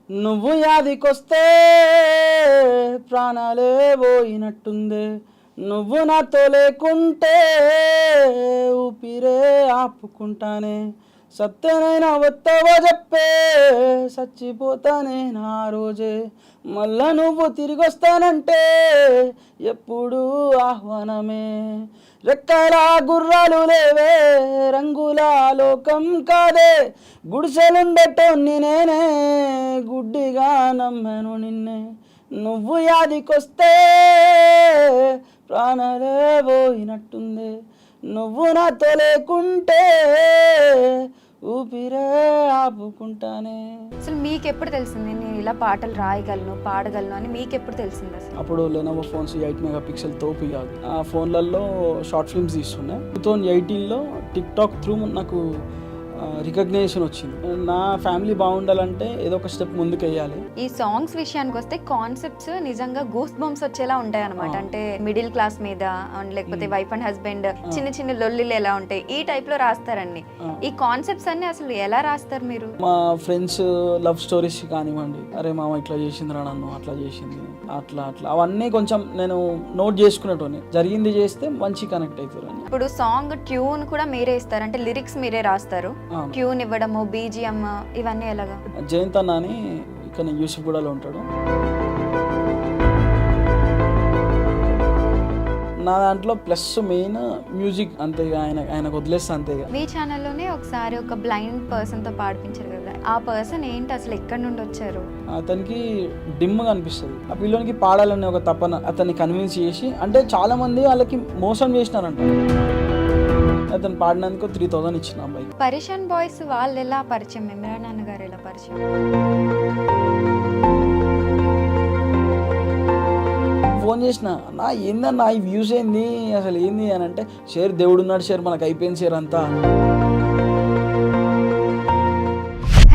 నువ్వు యాదికొస్తే ప్రాణాలే పోయినట్టుందే, నువ్వు నాతో లేకుంటే ఊపిరే ఆపుకుంటానే, సత్యనైనా వస్తావో చెప్పే చచ్చిపోతానే నా రోజే, మళ్ళా నువ్వు తిరిగి వస్తానంటే ఎప్పుడు ఆహ్వానమే, రెక్కల గుర్రాలు లేవే రంగుల లోకం కాదే, గుడిసెలుండేటోన్ని నేనే గుడ్డిగా నమ్మాను నిన్నే, నువ్వు యాదికొస్తే ప్రాణాలే పోయినట్టుంది, నువ్వు నాతో లేకుంటే ఊపిరే ఆపుకుంటానే. అసలు మీకు ఎప్పుడు తెలిసింది నేను ఇలా పాటలు రాయగలను పాడగలను అని మీకు ఎప్పుడు తెలిసింది అసలు? అప్పుడు లెనోవో ఫోన్స్ 8 మెగాపిక్సెల్ తోపు కాదు, ఆ ఫోన్లలో షార్ట్ ఫిల్మ్స్ తీస్తున్నాయి. 2018లో టిక్ టాక్ త్రూ నాకు రికగ్నేషన్ వచ్చింది. నా ఫ్యామిలీ బాగుండాలంటే ఏదో ఒక స్టెప్ ముందుకు వేయాలి. ఈ సాంగ్స్ విషయానికి వస్తే కాన్సెప్ట్స్ నిజంగా గూస్ బంప్స్ వచ్చేలా ఉంటాయి అనమాట. అంటే మిడిల్ క్లాస్ మీద లేకపోతే వైఫ్ అండ్ హస్బెండ్ చిన్న చిన్న లొల్లిలు ఎలా ఉంటాయి ఈ టైప్ లో రాస్తారండి. ఈ కాన్సెప్ట్స్ అన్ని అసలు ఎలా రాస్తారు మీరు? మా ఫ్రెండ్స్ లవ్ స్టోరీస్ కానివ్వండి, అరే మామ ఇట్లా చేసిందిరా నన్ను, అట్లా చేసింది, అట్లా అట్లా అవన్నీ కొంచెం నేను నోట్ చేసుకునేటోని, జరిగింది చేస్తే మంచి కనెక్ట్ అవుతారు. ఇప్పుడు సాంగ్ ట్యూన్ కూడా మీరే ఇస్తారు, అంటే లిరిక్స్ మీరే రాస్తారు, ట్యూన్ ఇవ్వడము బీజిఎం ఇవన్నీ ఎలాగా? జయంత్ అన్న అని ఇక్కడ యూసుఫ్గూడలో ఉంటాడు, నా దాంట్లో ప్లస్ మెయిన్ మ్యూజిక్ అంతేగా, ఆయనకు వదిలేస్తే అంతేగా. మీ ఛానల్లోనే ఒకసారి ఒక బ్లైండ్ పర్సన్ తో పాడిపించారు కదా, ఆ పర్సన్ ఏంటి అసలు, ఎక్కడి నుండి వచ్చారు? అతనికి డిమ్గా అనిపిస్తుంది, ఆ పిల్లోనికి పాడాలనే ఒక తపన అతన్ని కన్విన్స్ చేసి, అంటే చాలా మంది వాళ్ళకి మోసం చేసినారంట, అతను పాడినందుకు 3000 ఇచ్చిన అబ్బాయి. పరిషన్ బాయ్స్ వాళ్ళు ఎలా పరిచయం, ఇమ్రాన్ నాన్న గారు ఎలా పరిచయం? ఫోన్ చేసిన, నా ఏందన్నా ఈ వ్యూస్ ఏంది అసలు ఏంది అని అంటే, షేర్ దేవుడు ఉన్నాడు షేర్, మనకు అయిపోయింది షేర్ అంతా.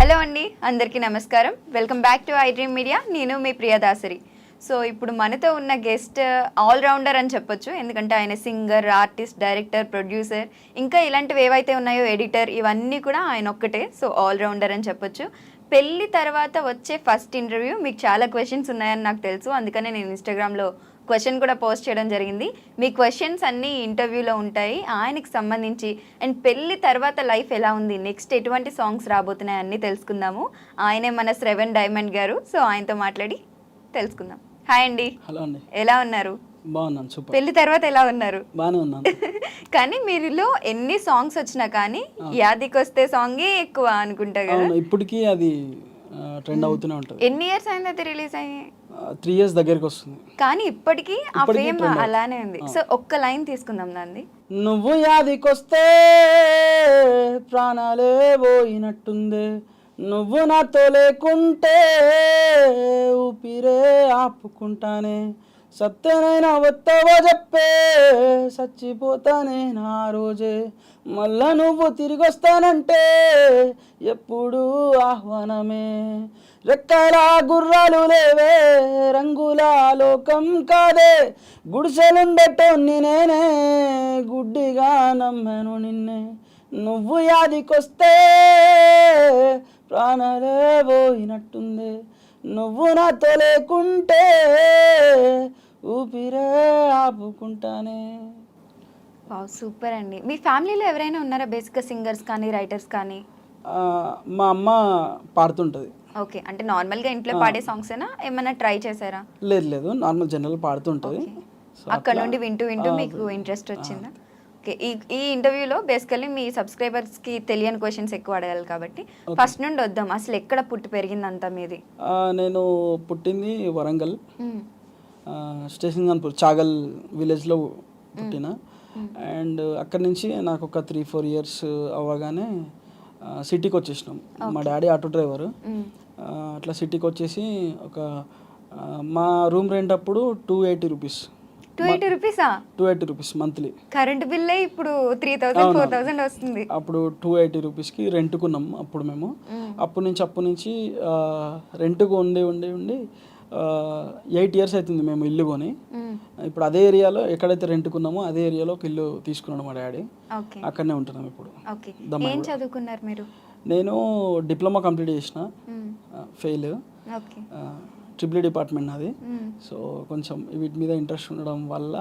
హలో అండి, అందరికీ నమస్కారం, welcome back to I dream media. నేను మీ ప్రియదాసరి. సో ఇప్పుడు మనతో ఉన్న గెస్ట్ ఆల్రౌండర్ అని చెప్పొచ్చు, ఎందుకంటే ఆయన సింగర్, ఆర్టిస్ట్, డైరెక్టర్, ప్రొడ్యూసర్, ఇంకా ఇలాంటివి ఏవైతే ఉన్నాయో ఎడిటర్, ఇవన్నీ కూడా ఆయన ఒక్కటే. సో ఆల్రౌండర్ అని చెప్పొచ్చు. పెళ్ళి తర్వాత వచ్చే ఫస్ట్ ఇంటర్వ్యూ, మీకు చాలా క్వశ్చన్స్ ఉన్నాయని నాకు తెలుసు, అందుకనే నేను ఇన్స్టాగ్రామ్లో క్వశ్చన్ కూడా పోస్ట్ చేయడం జరిగింది. మీ క్వశ్చన్స్ అన్నీ ఇంటర్వ్యూలో ఉంటాయి ఆయనకి సంబంధించి. అండ్ పెళ్ళి తర్వాత లైఫ్ ఎలా ఉంది, నెక్స్ట్ ఎటువంటి సాంగ్స్ రాబోతున్నాయి అన్నీ తెలుసుకుందాము. ఆయనే మన శ్రవణ్ డైమండ్ గారు. సో ఆయనతో మాట్లాడి తెలుసుకుందాం. హాయ్ అండి. హలో అండి, ఎలా ఉన్నారు? బాగున్నాను, సూపర్. పెళ్లి తర్వాత ఎలా ఉన్నారు? బాగానే ఉన్నాను. కానీ మీరులో ఎన్ని సాంగ్స్ వచ్చినా కానీ యాదికొస్తే సాంగే ఎక్కువ అనుకుంటా కదా. ఇప్పటికీ అది ట్రెండ్ అవుతూనే ఉంటుంది. ఎన్ని ఇయర్స్ అయింది అది రిలీజ్ అయ్యి? 3 years దగ్గరికి వస్తుంది, కానీ ఇప్పటికీ ఆ ఫేమ్ అలానే ఉంది. సో ఒక్క లైన్ తీసుకుందాం దాన్ని. నువ్వు యాదికొస్తే ప్రాణాలే పోయినట్టుందే, నువ్వు నాతో లేకుంటే ఊపిరే ఆపుకుంటానే, సత్యనైనా వస్తావో చెప్పే చచ్చిపోతానే నా రోజే, మళ్ళా నువ్వు తిరిగి వస్తానంటే ఎప్పుడు ఆహ్వానమే, రెక్కల గుర్రాలు లేవే రంగుల లోకం కాదే, గుడిసెలుండేటోన్ని నేనే గుడ్డిగా నమ్మాను నిన్నే, నువ్వు యాదికొస్తే ప్రాణాలే పోయినట్టుంది, నువ్వు నాతో లేకుంటే ఊపిరే ఆపుకుంటానే. వావ్, సూపర్ అండి. మీ ఫ్యామిలీలో ఎవరైనా ఉన్నారా బేసిక్గా సింగర్స్ కానీ రైటర్స్ కానీ? మా అమ్మ పాడుతుంటుంది. ఓకే, అంటే నార్మల్గా ఇంట్లో పాడే సాంగ్స్ ఏనా, ఏమైనా ట్రై చేశారా? లేదు లేదు, నార్మల్ జనరల్ పాడుతుంటుంది. అక్కడ నుండి వింటూ వింటూ మీకు ఇంట్రెస్ట్ వచ్చిందా? ఓకే, ఈ ఇంటర్వ్యూలో బేసికల్లీ మీ సబ్స్క్రైబర్స్కి తెలియని క్వశ్చన్స్ ఎక్కువ అడగాలి కాబట్టి ఫస్ట్ నుండి వద్దాం. అసలు ఎక్కడ పుట్టి పెరిగిందంతా మీది? నేను పుట్టింది వరంగల్, స్టేషన్ గన్పూర్ చాగల్ విలేజ్లో పుట్టిన. అండ్ అక్కడి నుంచి నాకు ఒక 3-4 years అవ్వగానే సిటీకి వచ్చేసినాం. మా డాడీ ఆటో డ్రైవరు. అట్లా సిటీకి వచ్చేసి ఒక మా రూమ్ రెంట్ అప్పుడు 280 రూపీస్. 280 రూపీసా? 280 rupees monthly. కరెంట్ బిల్లే ఇప్పుడు 3000-4000 వస్తుంది. అప్పుడు 280 రూపీస్కి రెంట్కున్నాం అప్పుడు మేము. అప్పటి నుంచి రెంట్కు ఉండి 8 years అవుతుంది మేము ఇల్లు కొని. ఇప్పుడు అదే ఏరియాలో ఎక్కడైతే రెంట్కున్నామో అదే ఏరియాలో ఒక ఇల్లు తీసుకున్నాడు మా డాడీ. అక్కడనే ఉంటున్నాం ఇప్పుడు. ఏం చదువుకున్నారు మీరు? నేను డిప్లొమా కంప్లీట్ చేసిన ఫెయిల్. ఓకే. ట్రిపుల్ డిపార్ట్మెంట్ నాది. సో కొంచెం వీటి మీద ఇంట్రెస్ట్ ఉండడం వల్ల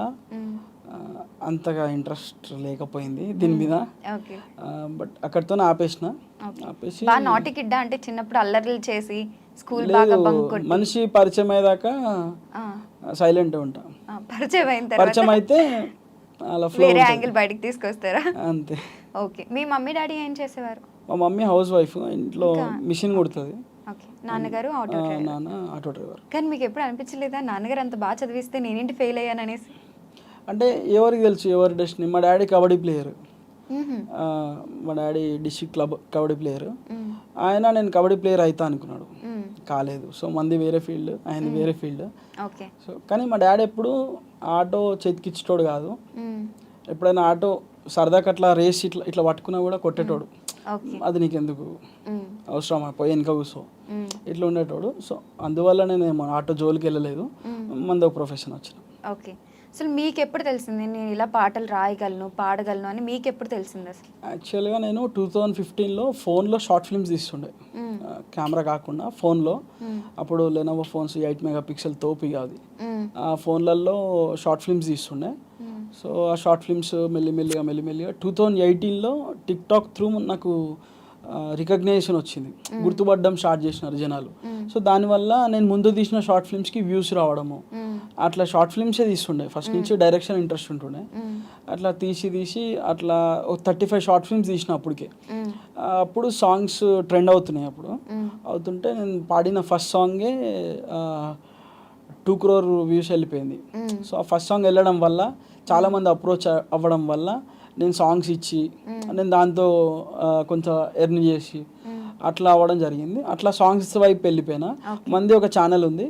అంతగా ఇంట్రెస్ట్ లేకపోయింది దీని మీద. ఓకే. బట్ అక్కడితోనే ఆపేసి బాగా నాటి కిడ్డా అంటే చిన్నప్పుడు అల్లర్లు చేసి స్కూల్ బాగా బంక్ కొట్టి మనిషి పరిచయం అయ్యేదాకా సైలెంట్ ఉంటా. పరిచయం అయితే అలా ఫ్లో వేరే యాంగిల్ బయటికి తీసుకొస్తారా? అంతే. ఓకే. మీ మమ్మీ డాడీ ఏం చేసేవారు? మా మమ్మీ హౌస్ వైఫ్, ఇంట్లో మిషన్ కుడుతుంది. ఓకే. నాన్నగారు ఆటో డ్రైవర్. నాన్న ఆటో డ్రైవర్. కానీ మీకు ఎప్పుడు అనిపించలేదా నాన్నగారు అంత బాగా చదివిస్తే నేనేంటి ఫెయిల్ అయ్యాను అనేసి? అంటే ఎవరికి తెలుసు ఎవరి డెస్టినీ. మా డాడీ కబడ్డీ ప్లేయర్. మా daddy district club kabaddi player. ఆయన నేను కబడ్డీ ప్లేయర్ అవుతా అనుకున్నాడు, కాలేదు. సో మంది వేరే ఫీల్డ్, ఆయన వేరే ఫీల్డ్. ఓకే. సో కానీ మా డాడీ ఎప్పుడు ఆటో చేతికిచ్చేటోడు కాదు. ఎప్పుడైనా ఆటో సరదాకి అట్లా రేస్ ఇట్లా ఇట్లా పట్టుకున్నా కూడా కొట్టేటోడు. అది నీకెందుకు అవసరమా, పోయి వెనక కూర్చో, ఇట్లా ఉండేటోడు. సో అందువల్ల నేను ఆటో జోలికి వెళ్ళలేదు, మంది ఒక ప్రొఫెషన్ వచ్చిన. ఓకే. అసలు మీకు ఎప్పుడు తెలిసింది నేను ఇలా పాటలు రాయగలను పాడగలను అని మీకు ఎప్పుడు తెలిసింది అసలు? యాక్చువల్గా నేను 2015లో ఫోన్లో షార్ట్ ఫిల్మ్స్ తీస్తుండే, కెమెరా కాకుండా ఫోన్లో. అప్పుడు లెనోవో ఫోన్స్ 8 మెగాపిక్సెల్ తోపి కాదు, ఆ ఫోన్లలో షార్ట్ ఫిల్మ్స్ తీస్తుండే. సో ఆ షార్ట్ ఫిల్మ్స్ మెల్లిమెల్లిగా 2018లో టిక్ టాక్ త్రూ నాకు రికగ్నైజేషన్ వచ్చింది, గుర్తుపడడం స్టార్ట్ చేసినారు జనాలు. సో దానివల్ల నేను ముందు తీసిన షార్ట్ ఫిల్మ్స్కి వ్యూస్ రావడము, అట్లా షార్ట్ ఫిల్మ్సే తీస్తుండే. ఫస్ట్ నుంచి డైరెక్షన్ ఇంట్రెస్ట్ ఉంటుండే. అట్లా తీసి అట్లా 35 షార్ట్ ఫిల్మ్స్ తీసిన అప్పటికే. అప్పుడు సాంగ్స్ ట్రెండ్ అవుతున్నాయి. అప్పుడు అవుతుంటే నేను పాడిన ఫస్ట్ సాంగే 2 crore వ్యూస్ వెళ్ళిపోయింది. సో ఆ ఫస్ట్ సాంగ్ వెళ్ళడం వల్ల చాలామంది అప్రోచ్ అవ్వడం వల్ల నేను సాంగ్స్ ఇచ్చి నేను దాంతో కొంచెం ఎర్న్ చేసి అట్లా అవ్వడం జరిగింది. అట్లా సాంగ్స్ వైపు వెళ్ళిపోయినా. మంది ఒక ఛానల్ ఉంది,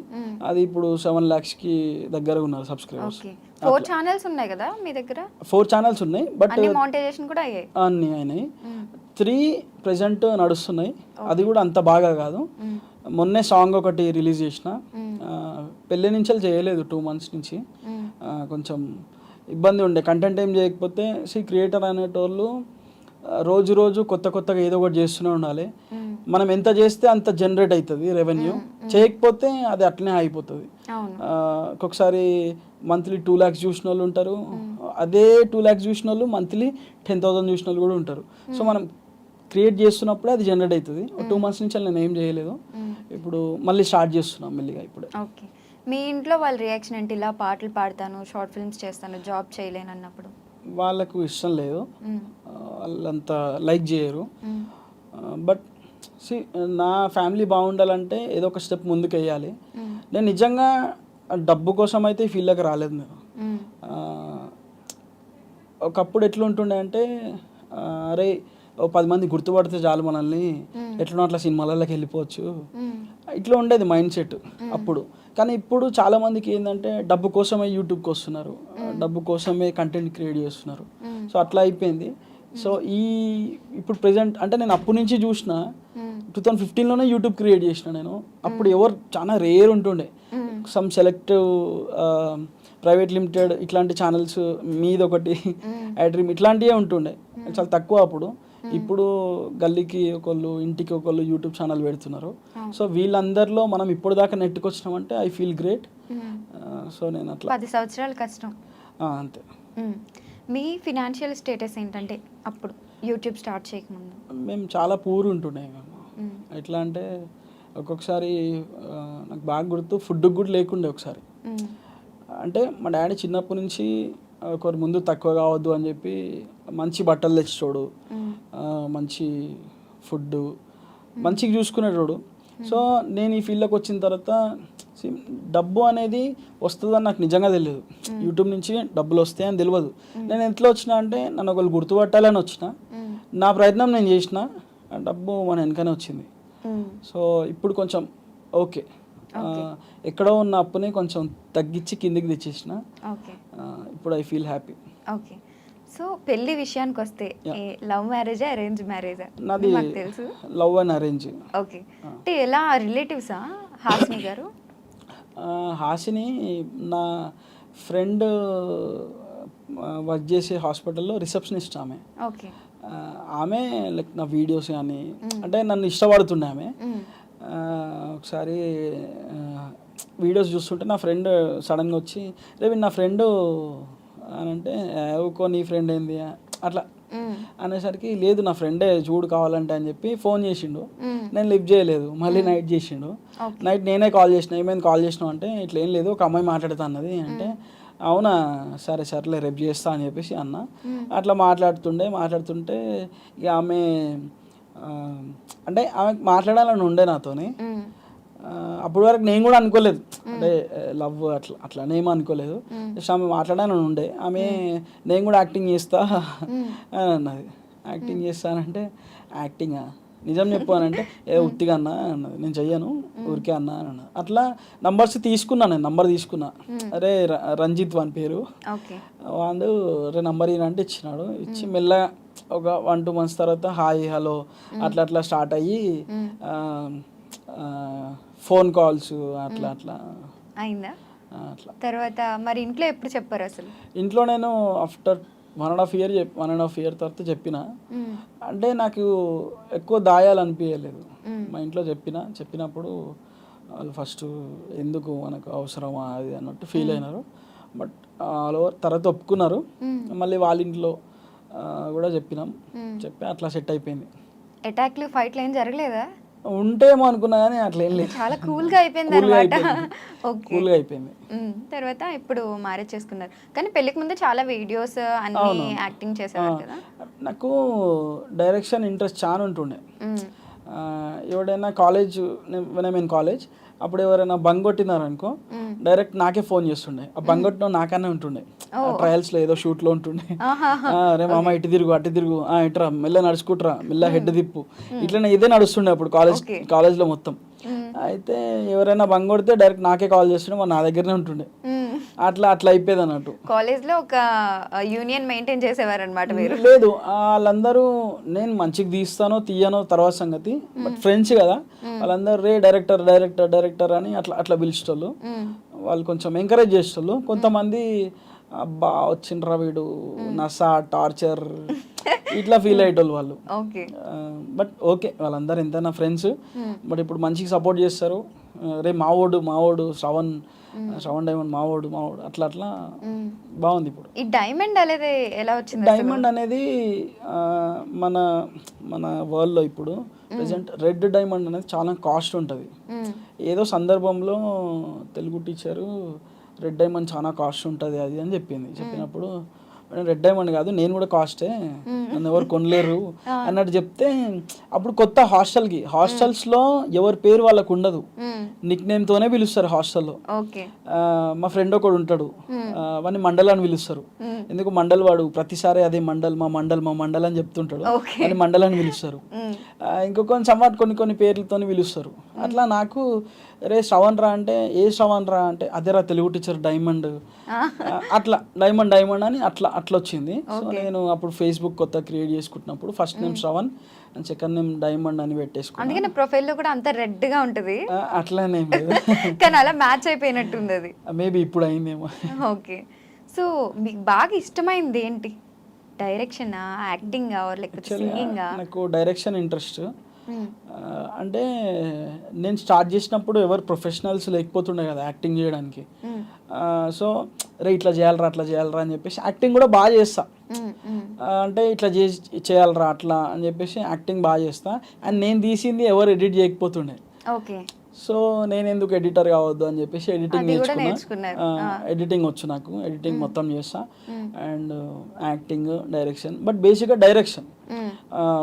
అది ఇప్పుడు 7 lakhsకి దగ్గర ఉన్నారు సబ్స్క్రైబర్స్. 4 ఛానల్స్ ఉన్నాయి కదా మీ దగ్గర? 4 ఛానల్స్ ఉన్నాయి, బట్ మానిటైజేషన్ కూడా అయ్యాయి. అన్నీ అయినాయి. 3 ప్రెజెంట్ నడుస్తున్నాయి, అది కూడా అంత బాగా కాదు. మొన్నే సాంగ్ ఒకటి రిలీజ్ చేసిన, పెళ్ళి నుంచి చేయలేదు 2 months నుంచి. కొంచెం ఇబ్బంది ఉండే, కంటెంట్ ఏం చేయకపోతే. క్రియేటర్ అనేటోళ్ళు రోజు కొత్తగా ఏదో ఒకటి చేస్తూనే ఉండాలి. మనం ఎంత చేస్తే అంత జనరేట్ అవుతుంది రెవెన్యూ, చేయకపోతే అది అట్లనే అయిపోతుంది. ఒక్కొక్కసారి మంత్లీ 2 lakhs చూసిన వాళ్ళు ఉంటారు, అదే 2 lakhs చూసిన వాళ్ళు మంత్లీ 10,000 చూసిన వాళ్ళు కూడా ఉంటారు. సో మనం క్రియేట్ చేస్తున్నప్పుడే అది జనరేట్ అవుతుంది. 2 months నుంచి నేను ఏం చేయలేదు, ఇప్పుడు మళ్ళీ స్టార్ట్ చేస్తున్నాం మెల్లిగా ఇప్పుడు. ఓకే. మీ ఇంట్లో వాళ్ళ రియాక్షన్ ఏంటి? ఇలా పాటలు పాడతాను, షార్ట్ ఫిల్మ్స్ చేస్తాను, జాబ్ చేయలేను అన్నప్పుడు? వాళ్ళకు ఇష్టం లేదు, వాళ్ళంతా లైక్ చేయరు. బట్ నా ఫ్యామిలీ బాగుండాలంటే ఏదో ఒక స్టెప్ ముందుకు వేయాలి. నేను నిజంగా డబ్బు కోసం అయితే ఈ ఫీల్డ్కి రాలేదు. నేను ఒకప్పుడు ఎట్లుంటుండే అంటే, అరే 10 మంది గుర్తుపడితే చాలు మనల్ని, ఎట్లా అట్లా సినిమాలలోకి వెళ్ళిపోవచ్చు, ఇట్లా ఉండేది మైండ్ సెట్ అప్పుడు. కానీ ఇప్పుడు చాలా మందికి ఏంటంటే డబ్బు కోసమే యూట్యూబ్కి వస్తున్నారు, డబ్బు కోసమే కంటెంట్ క్రియేట్ చేస్తున్నారు. సో అట్లా అయిపోయింది. సో ఇప్పుడు ప్రెజెంట్ అంటే నేను అప్పటి నుంచి చూసిన 2015లోనే యూట్యూబ్ క్రియేట్ చేసిన నేను. అప్పుడు ఎవరు చాలా రేర్ ఉంటుండే, సమ్ సెలెక్టివ్ ప్రైవేట్ లిమిటెడ్ ఇట్లాంటి ఛానల్స్, మీదొకటి ఐడ్రీమ్ ఇట్లాంటివే ఉంటుండే, చాలా తక్కువ అప్పుడు. ఇప్పుడు గల్లీకి ఒకళ్ళు, ఇంటికి ఒకళ్ళు యూట్యూబ్ ఛానల్ పెడుతున్నారు. సో వీళ్ళందరిలో మనం ఇప్పుడు దాకా నెట్టుకొచ్చినామంటే ఐ ఫీల్ గ్రేట్. సో నేను అట్లా 10 సంవత్సరాలు కష్టం అంతే. మీ ఫినాన్షియల్ స్టేటస్ ఏంటంటే అప్పుడు యూట్యూబ్ స్టార్ట్ చేయకముందు? మేము చాలా పూర్ ఉంటుండే. ఎట్లా అంటే ఒక్కొక్కసారి నాకు బాగా గుర్తు, ఫుడ్ కూడా లేకుండే ఒకసారి. అంటే మా డాడీ చిన్నప్పటి నుంచి ఒకరి ముందు తక్కువ కావద్దు అని చెప్పి మంచి బట్టలు తెచ్చేటోడు, మంచి ఫుడ్ మంచిగా చూసుకునేటోడు. సో నేను ఈ ఫీల్డ్లోకి వచ్చిన తర్వాత డబ్బు అనేది వస్తుందని నాకు నిజంగా తెలియదు. యూట్యూబ్ నుంచి డబ్బులు వస్తాయని తెలియదు. నేను ఎట్లా వచ్చినా అంటే నన్ను ఒకళ్ళు గుర్తుపట్టాలని వచ్చిన, నా ప్రయత్నం నేను చేసిన, డబ్బు మన వెనకనే వచ్చింది. సో ఇప్పుడు కొంచెం ఓకే, ఎక్కడో ఉన్న అప్పుని కొంచెం తగ్గించి కిందికి తెచ్చేసిన. ఇప్పుడు I feel happy. Okay. So పెళ్లి విషయానికి వస్తే లవ్ మ్యారేజా అరేంజ్ మ్యారేజా? నాది తెలుసు, లవ్ అండ్ అరేంజ్. ఓకే. అంటే ఎలా రిలేటివ్సా హాసిని గారు? హాసిని నా ఫ్రెండ్ వర్క్ చేసే హాస్పిటల్లో రిసెప్షనిస్ట్ ఆమె. ఓకే. ఆమె లైక్ నా వీడియోస్ కానీ అంటే నన్ను ఇష్టపడుతుండే ఆమె. ఒకసారి వీడియోస్ చూస్తుంటే నా ఫ్రెండ్ సడన్గా వచ్చి రేపు నా ఫ్రెండు అని అంటే ఊకో నీ ఫ్రెండ్ ఏంది అట్లా అనేసరికి లేదు నా ఫ్రెండే చూడు కావాలంటే అని చెప్పి ఫోన్ చేసిండు. నేను లిఫ్ట్ చేయలేదు, మళ్ళీ నైట్ చేసిండు. నైట్ నేనే కాల్ చేసిన, ఏమైంది కాల్ చేసినావు అంటే ఇట్లా ఏం లేదు ఒక అమ్మాయి మాట్లాడుతా అన్నది అంటే అవునా సరే సర్లే రేపు చేస్తా అని చెప్పేసి అన్న. అట్లా మాట్లాడుతుంటే ఇక ఆమె అంటే ఆమె మాట్లాడాలని ఉండే నాతోని. అప్పటి వరకు నేను కూడా అనుకోలేదు అంటే లవ్ అట్లా అట్లా నేను అనుకోలేదు. జస్ట్ ఆమె మాట్లాడాలని ఉండే. ఆమె నేను కూడా యాక్టింగ్ చేస్తా అని అన్నది. యాక్టింగ్ చేస్తానంటే యాక్టింగా నిజం చెప్పు అని అంటే ఉత్తిగా అన్నా అన్నది. నేను చెయ్యను ఊరికే అన్నా అని అన్నది. అట్లా నంబర్స్ తీసుకున్నా, నేను నంబర్ తీసుకున్నా. అరే రంజిత్ వాని పేరు. వాడు రే నంబర్ అంటే ఇచ్చినాడు. ఇచ్చి మెల్లగా ఒక 1-2 months తర్వాత హాయ్ హలో అట్లా అట్లా స్టార్ట్ అయ్యి ఫోన్ కాల్స్ అట్లా అట్లా అయిందా. అట్లా తర్వాత మరి ఇంట్లో ఎప్పుడు చెప్పారు అసలు? ఇంట్లో నేను ఆఫ్టర్ 1.5 year తర్వాత చెప్పిన. అంటే నాకు ఎక్కువ దాయాలనిపించలేదు. మా ఇంట్లో చెప్పినప్పుడు వాళ్ళు ఫస్ట్ ఎందుకు మనకు అవసరమా అది అన్నట్టు ఫీల్ అయినారు. బట్ ఆల్ ఓవర్ తర్వాత ఒప్పుకున్నారు. మళ్ళీ వాళ్ళ ఇంట్లో కూడా చెప్పి అట్లా సెట్ అయిపోయింది. అటాక్లు ఫైట్లు ఏం జరగలేదా? ఉంటేమో అనుకున్నా కానీ అట్లా ఏం లేదు. చాలా కూల్గా అయిపోయింది అనమాట. కూల్గా అయిపోయింది. తర్వాత ఇప్పుడు మ్యారేజ్ చేసుకున్నారు. కానీ పెళ్ళికి ముందు చాలా వీడియోస్ అన్ని యాక్టింగ్ చేసేవారు కదా. నాకు డైరెక్షన్ ఇంట్రెస్ట్ చాలా ఉంటుండే. ఎవడైనా కాలేజ్ అప్పుడు ఎవరైనా బంగ్ కొట్టినారనుకో డైరెక్ట్ నాకే ఫోన్ చేస్తుండే. ఆ బంగ్ కొట్టిన నాకనే ఉంటుండే. ట్రయల్స్లో ఏదో షూట్లో ఉంటుండే. రే మామ ఇటు తిరుగు అటు తిరుగు ఇట్రా మెల్ల నడుచుకుంటురా మెల్ల హెడ్ తిప్పు ఇట్లనే ఇదే నడుస్తుండే అప్పుడు కాలేజ్లో మొత్తం. అయితే ఎవరైనా బంగ్ కొడితే డైరెక్ట్ నాకే కాల్ చేస్తుండే, నా దగ్గరనే ఉంటుండే. అట్లా అయిపోయేది అన్నట్టు. కాలేజ్లో ఒక యూనియన్ మెయింటైన్ చేసేవారు అనమాట మీరు? లేదు, వాళ్ళందరూ నేను మంచిగా తీయనో తర్వాత సంగతి. బట్ ఫ్రెండ్స్ కదా వాళ్ళందరూ రే డైరెక్టర్ అని అట్లా పిలిచేటోళ్ళు. వాళ్ళు కొంచెం ఎంకరేజ్ చేసేటోళ్ళు. కొంతమంది అబ్బా వచ్చిండ్రా వీడు నసా టార్చర్ ఇట్లా ఫీల్ అయ్యేటోళ్ళు వాళ్ళు. బట్ ఓకే వాళ్ళందరూ ఎంతైనా ఫ్రెండ్స్. బట్ ఇప్పుడు మంచిగా సపోర్ట్ చేస్తారు. రే మావోడు శ్రవణ్ డైమండ్ మావోడు అట్లా బాగుంది. ఇప్పుడు ఈ డైమండ్ అనేది ఎలా వచ్చింది? డైమండ్ అనేది మన వరల్డ్లో ఇప్పుడు ప్రెసెంట్ రెడ్ డైమండ్ అనేది చాలా కాస్ట్ ఉంటుంది. ఏదో సందర్భంలో తెలుగు టీచరు రెడ్ డైమండ్ చాలా కాస్ట్ ఉంటుంది అది అని చెప్పినప్పుడు రెడ్ డైమండ్ కాదు నేను కూడా కాస్టే, నన్ను ఎవరు కొనలేరు అన్నట్టు చెప్తే అప్పుడు కొత్త హాస్టల్స్లో ఎవరి పేరు వాళ్ళకు ఉండదు, నిక్ నేమ్తోనే పిలుస్తారు హాస్టల్లో. మా ఫ్రెండ్ ఒకడు ఉంటాడు, వాడిని మండల్ అని పిలుస్తారు. ఎందుకు మండల్ వాడు ప్రతిసారి అదే మా మండల్ అని చెప్తుంటాడు, వాడిని మండల్ అని పిలుస్తారు. కొన్ని పేర్లతోని పిలుస్తారు. అట్లా నాకు రే శ్రవణ్ రా అంటే ఏ శ్రవణ్ రా అంటే అదేరా తెలుగు టీచర్ డైమండ్ అట్లా డైమండ్ అని అట్లా వచ్చింది. సో నేను అప్పుడు ఫేస్బుక్ కొత్త క్రియేట్ చేసుకుంటున్నప్పుడు first name Shravan and second name diamond అని పెట్టేసుకున్నాను. అందుకని ప్రొఫైల్ లో కూడా అంత రెడ్ గా ఉంటది. అట్లానే కానీ అలా మ్యాచ్ అయిపోయినట్టుంది అది. మేబీ ఇప్పుడు అయిందేమో. ఓకే, సో మీకు బాగా ఇష్టమైంది ఏంటి? డైరెక్షన్, యాక్టింగ్ లేకపోతే సింగింగ్? నాకు డైరెక్షన్ ఇంట్రెస్ట్. అంటే నేను స్టార్ట్ చేసినప్పుడు ఎవరు ప్రొఫెషనల్స్ లేకపోతుండే కదా యాక్టింగ్ చేయడానికి. సో రే ఇట్లా చేయాలరా అని చెప్పేసి యాక్టింగ్ కూడా బాగా చేస్తా. అంటే ఇట్లా చేయాలరా అట్లా అని చెప్పేసి యాక్టింగ్ బాగా చేస్తా. అండ్ నేను తీసింది ఎవరు ఎడిట్ చేయకపోతుండే. సో నేను ఎందుకు ఎడిటర్ కావద్దు అని చెప్పేసి ఎడిటింగ్ నేర్చుకున్నా. ఎడిటింగ్ వచ్చు నాకు, ఎడిటింగ్ మొత్తం చేస్తా. And acting, direction. బట్ బేసిక్గా డైరెక్షన్.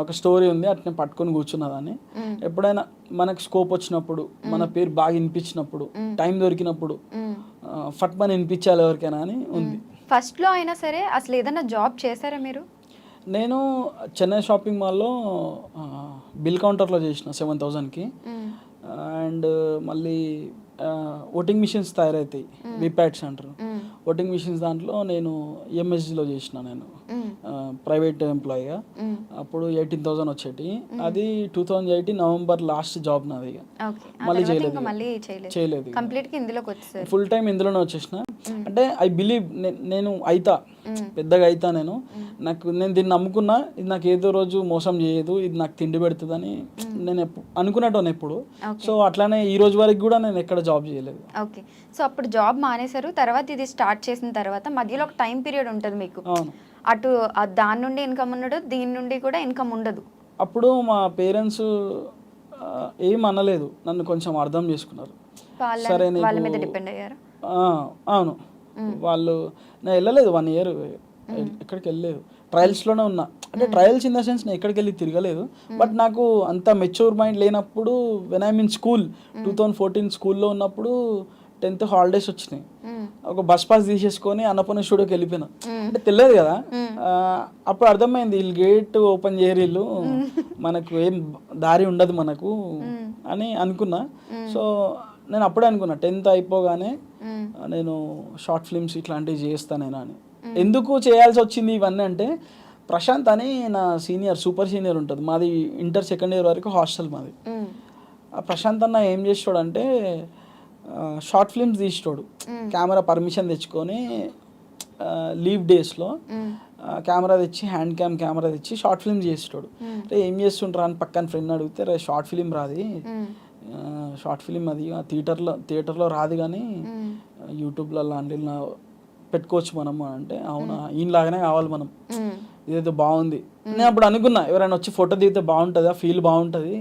ఒక స్టోరీ ఉంది అట్నే పట్టుకొని కూర్చున్నదాన్ని. ఎప్పుడైనా మనకు స్కోప్ వచ్చినప్పుడు, మన పేరు బాగా వినిపించినప్పుడు, టైం దొరికినప్పుడు ఫట్ మని వినిపించాలి ఎవరికైనా అని ఉంది. ఫస్ట్లో అయినా సరే అసలు ఏదైనా జాబ్ చేశారా మీరు? నేను చెన్నై షాపింగ్ మాల్లో బిల్ కౌంటర్లో చేసిన 7,000కి. అండ్ మళ్ళీ ఓటింగ్ మిషన్స్ తయారవుతాయి, విప్యాట్స్ అంటారు. ఓటింగ్ మిషన్స్ దాంట్లో నేను ఎంఎస్జిలో చేసిన. నేను ప్రైవేట్ ఎంప్లాయీగా. అప్పుడు 18,000 వచ్చేటి. అది 2018 నవంబర్ లాస్ట్ జాబ్ నాది. ఇక మళ్ళీ చేయలేదు ఫుల్ టైం ఇందులోనే వచ్చేసిన. అంటే ఐ బిలీవ్ నేను అయితా, పెద్దగా అయితా, నేను దీన్ని నమ్ముకున్నా, ఇది నాకు ఏదో రోజు మోసం చేయదు, ఇది నాకు తిండి పెడుతుందని నేను అనుకునేటోను ఎప్పుడు. సో అట్లానే ఈ రోజు వరకు కూడా నేను ఎక్కడ జాబ్ చేయలేదు. ఓకే, సో అప్పుడు జాబ్ మానేశారు, తర్వాత ఇది స్టార్ట్ చేసిన తర్వాత మధ్యలో ఒక టైం పీరియడ్ ఉంటుంది మీకు. అటు దాని నుండి ఇన్కమ్ ఉండదు, దీని నుండి కూడా ఇన్కమ్ ఉండదు. అప్పుడు మా పేరెంట్స్ ఏం అనలేదు, నన్ను కొంచెం అర్థం చేసుకున్నారు. సరే, వాళ్ళ మీద డిపెండ్ అయ్యారు. అవును, వాళ్ళు నేను వెళ్ళలేదు 1 year, ఎక్కడికి వెళ్ళలేదు, ట్రయల్స్లోనే ఉన్నా. అంటే ట్రయల్స్ ఇన్ ద సెన్స్ నేను ఎక్కడికి వెళ్ళి తిరగలేదు. బట్ నాకు అంత మెచ్యూర్ మైండ్ లేనప్పుడు, వెన్ ఐ మీన్ స్కూల్ 2014 స్కూల్లో ఉన్నప్పుడు 10th హాలిడేస్ వచ్చినాయి. ఒక బస్ పాస్ తీసేసుకొని అన్నపూర్ణ స్టూడియోకి వెళ్ళిపోయినా. అంటే తెలియదు కదా, అప్పుడు అర్థమైంది వీళ్ళు గేట్ ఓపెన్ చేయరు, వీళ్ళు మనకు ఏం దారి ఉండదు మనకు అని అనుకున్నా. సో నేను అప్పుడే అనుకున్నా 10th అయిపోగానే నేను షార్ట్ ఫిల్మ్స్ ఇట్లాంటివి చేస్తానేనా అని. ఎందుకు చేయాల్సి వచ్చింది ఇవన్నీ అంటే, ప్రశాంత్ అని నా సీనియర్, సూపర్ సీనియర్ ఉంటుంది, మాది ఇంటర్ 2nd year వరకు హాస్టల్ మాది. ఆ ప్రశాంత్ అన్న ఏం చేస్తాడంటే షార్ట్ ఫిల్మ్స్ తీస్తాడు. కెమెరా పర్మిషన్ తెచ్చుకొని లీవ్ డేస్లో కెమెరా తెచ్చి, హ్యాండ్ క్యామ్ కెమెరా తెచ్చి షార్ట్ ఫిల్మ్ చేస్తాడు. రే ఏం చేస్తుంటారా అని పక్కన ఫ్రెండ్ అడిగితే, రే షార్ట్ ఫిలిం రాది, షార్ట్ ఫిలిం అది థియేటర్లో రాదు, కానీ యూట్యూబ్లో లాంటిలో పెట్టుకోవచ్చు మనం అంటే, అవునా ఈయనలాగానే కావాలి మనం, ఇదైతే బాగుంది. నేను అప్పుడు అనుకున్నా ఎవరైనా వచ్చి ఫోటో దిగితే బాగుంటుంది, ఆ ఫీల్ బాగుంటుంది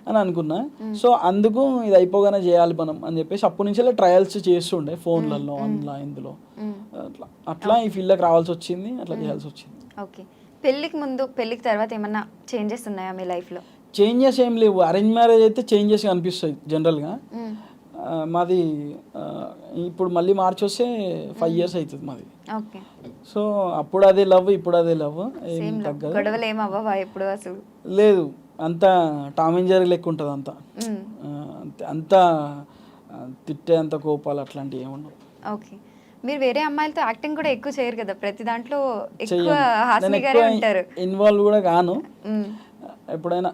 అని అనుకున్నా. సో అందుకు ఇది అయిపోగానే చేయాలి మనం అని చెప్పేసి అప్పటి నుంచే ట్రయల్స్ చేస్తుండే ఫోన్లలో, ఆన్లైన్, ఇందులో అట్లా ఈ ఫీల్డ్కి రావాల్సి వచ్చింది, అట్లా చేయాల్సి వచ్చింది. ఓకే, పెళ్ళికి ముందు పెళ్ళికి తర్వాత ఏమన్నా చేంజెస్ ఉన్నాయా మీ లైఫ్లో? చేంజెస్ ఏం లేవు. అరేంజ్ మ్యారేజ్ అయితే చేంజెస్ కనిపిస్తాయి జనరల్గా. మాది ఇప్పుడు మళ్ళీ మార్చి వస్తే 5 years అవుతుంది మాది. సో అప్పుడు అదే లవ్, ఇప్పుడు అదే లవ్, ఏం ఎప్పుడు అసలు లేదు. అంతా టామ్ అండ్ జెర్రీ లెక్క ఉంటుంది, అంతా తిట్టే అంత కోపాలు అట్లాంటివి ఏముండవు. ఓకే, మీరు వేరే అమ్మాయిలతో యాక్టింగ్ కూడా ఎక్కువ చేయరు కదా, ప్రతి దాంట్లో ఎక్కువ హాస్ని గారే ఉంటారు. ఇన్వాల్వ్ కూడా కాను. ఎప్పుడైనా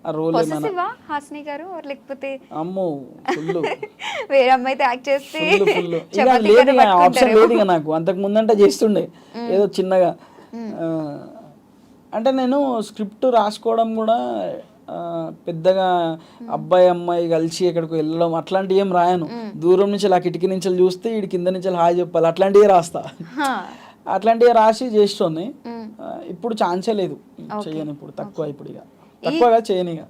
ఆ రోల్ హాస్ని గారు లేకపోతే అమ్మో ఫుల్ వేరే అమ్మాయితో యాక్ట్ చేస్తే లేదు, ఆప్షన్ లేదు ఇక నాకు. అంతకు ముందంటే చేస్తుండే ఏదో చిన్నగా. అంటే నేను స్క్రిప్ట్ రాసుకోవడం కూడా పెద్దగా అబ్బాయి అమ్మాయి కలిసి ఎక్కడికి వెళ్ళడం అట్లాంటివి ఏం రాయను. దూరం నుంచి ఇలా కిటికీ నుంచి చూస్తే వీడి కింద నుంచి హాయ్ చెప్పాలి, అట్లాంటివి రాస్తా. అట్లాంటివి రాసి చేస్తుంది. ఇప్పుడు ఛాన్సే లేదు, చెయ్యను ఇప్పుడు, తక్కువ. ఇప్పుడు ఇక తక్కువగా చేయనిగా.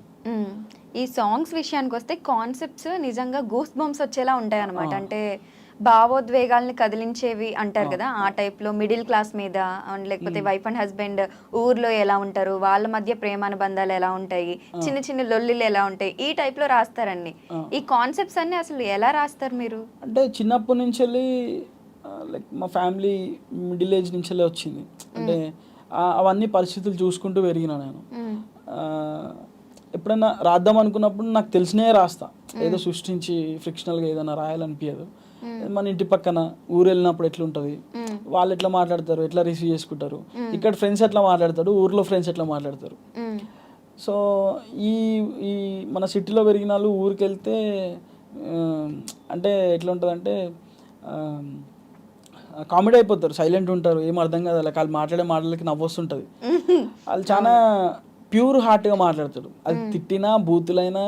ఈ సాంగ్స్ విషయానికి వస్తే కాన్సెప్ట్స్ నిజంగా గూస్ బంప్స్ వచ్చేలా ఉంటాయి అనమాట. అంటే భావోద్వేగాల్ని కదిలించేవి అంటారు కదా, ఆ టైప్లో మిడిల్ క్లాస్ మీద, లేకపోతే వైఫ్ అండ్ హస్బెండ్ ఊర్లో ఎలా ఉంటారు, వాళ్ళ మధ్య ప్రేమానుబంధాలు ఎలా ఉంటాయి, చిన్న చిన్న లొల్లిలు ఎలా ఉంటాయి, ఈ టైప్లో రాస్తారండి. ఈ కాన్సెప్ట్స్ అన్ని అసలు ఎలా రాస్తారు మీరు? అంటే చిన్నప్పటి నుంచి లైక్ మా ఫ్యామిలీ మిడిల్ ఏజ్ నుంచి వచ్చింది. అంటే అవన్నీ పరిస్థితులు చూసుకుంటూ పెరిగినా నేను. ఎప్పుడైనా రాద్దాం అనుకున్నప్పుడు నాకు తెలిసినవే రాస్తా, ఏదో సృష్టించి ఫిక్షనల్గా ఏదైనా రాయాలనిపించదు. మన ఇంటి పక్కన ఊరు వెళ్ళినప్పుడు ఎట్లుంటుంది, వాళ్ళు ఎట్లా మాట్లాడతారు, ఎట్లా రిసీవ్ చేసుకుంటారు, ఇక్కడ ఫ్రెండ్స్ ఎట్లా మాట్లాడతారు, ఊర్లో ఫ్రెండ్స్ ఎట్లా మాట్లాడతారు. సో ఈ ఈ మన సిటీలో పెరిగిన వాళ్ళు ఊరికి వెళ్తే అంటే ఎట్లా ఉంటుంది అంటే కామెడీ అయిపోతారు, సైలెంట్ ఉంటారు, ఏం అర్థం కాదు, అలా వాళ్ళు మాట్లాడే మాటలకి నవ్వొస్తుంటుంది. వాళ్ళు చాలా ప్యూర్ హార్ట్గా మాట్లాడతాడు. అది తిట్టినా బూతులైనా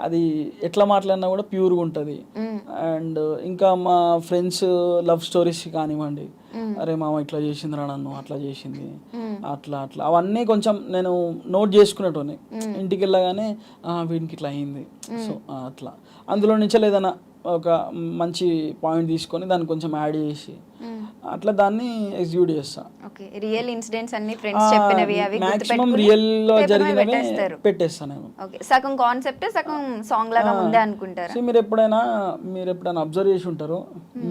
అది ఎట్లా మాట్లాడినా కూడా ప్యూర్గా ఉంటుంది. అండ్ ఇంకా మా ఫ్రెండ్స్ లవ్ స్టోరీస్ కానివ్వండి, అరే మామ ఇట్లా చేసిందిరా నన్ను, అట్లా చేసింది, అట్లా అట్లా అవన్నీ కొంచెం నేను నోట్ చేసుకునేటోని. ఇంటికి వెళ్ళగానే వీడికి ఇట్లా అయింది, సో అట్లా అందులో నుంచి ఏదైనా ఒక మంచి పాయింట్ తీసుకొని దాన్ని కొంచెం యాడ్ చేసి అట్లా దాన్ని ఎగ్జిక్యూట్ చేస్తా. ఓకే, రియల్ ఇన్సిడెంట్స్ అన్ని ఫ్రెండ్స్ చెప్పినవి అవి మాక్సిమం రియల్ లో జరిగినవి పెట్టేస్తా నేను. ఓకే, సగం కాన్సెప్ట్ సగం సాంగ్ లాగా ఉందే అనుకుంటారా? మీరు ఎప్పుడైనా అబ్జర్వ్ చేసి ఉంటారు,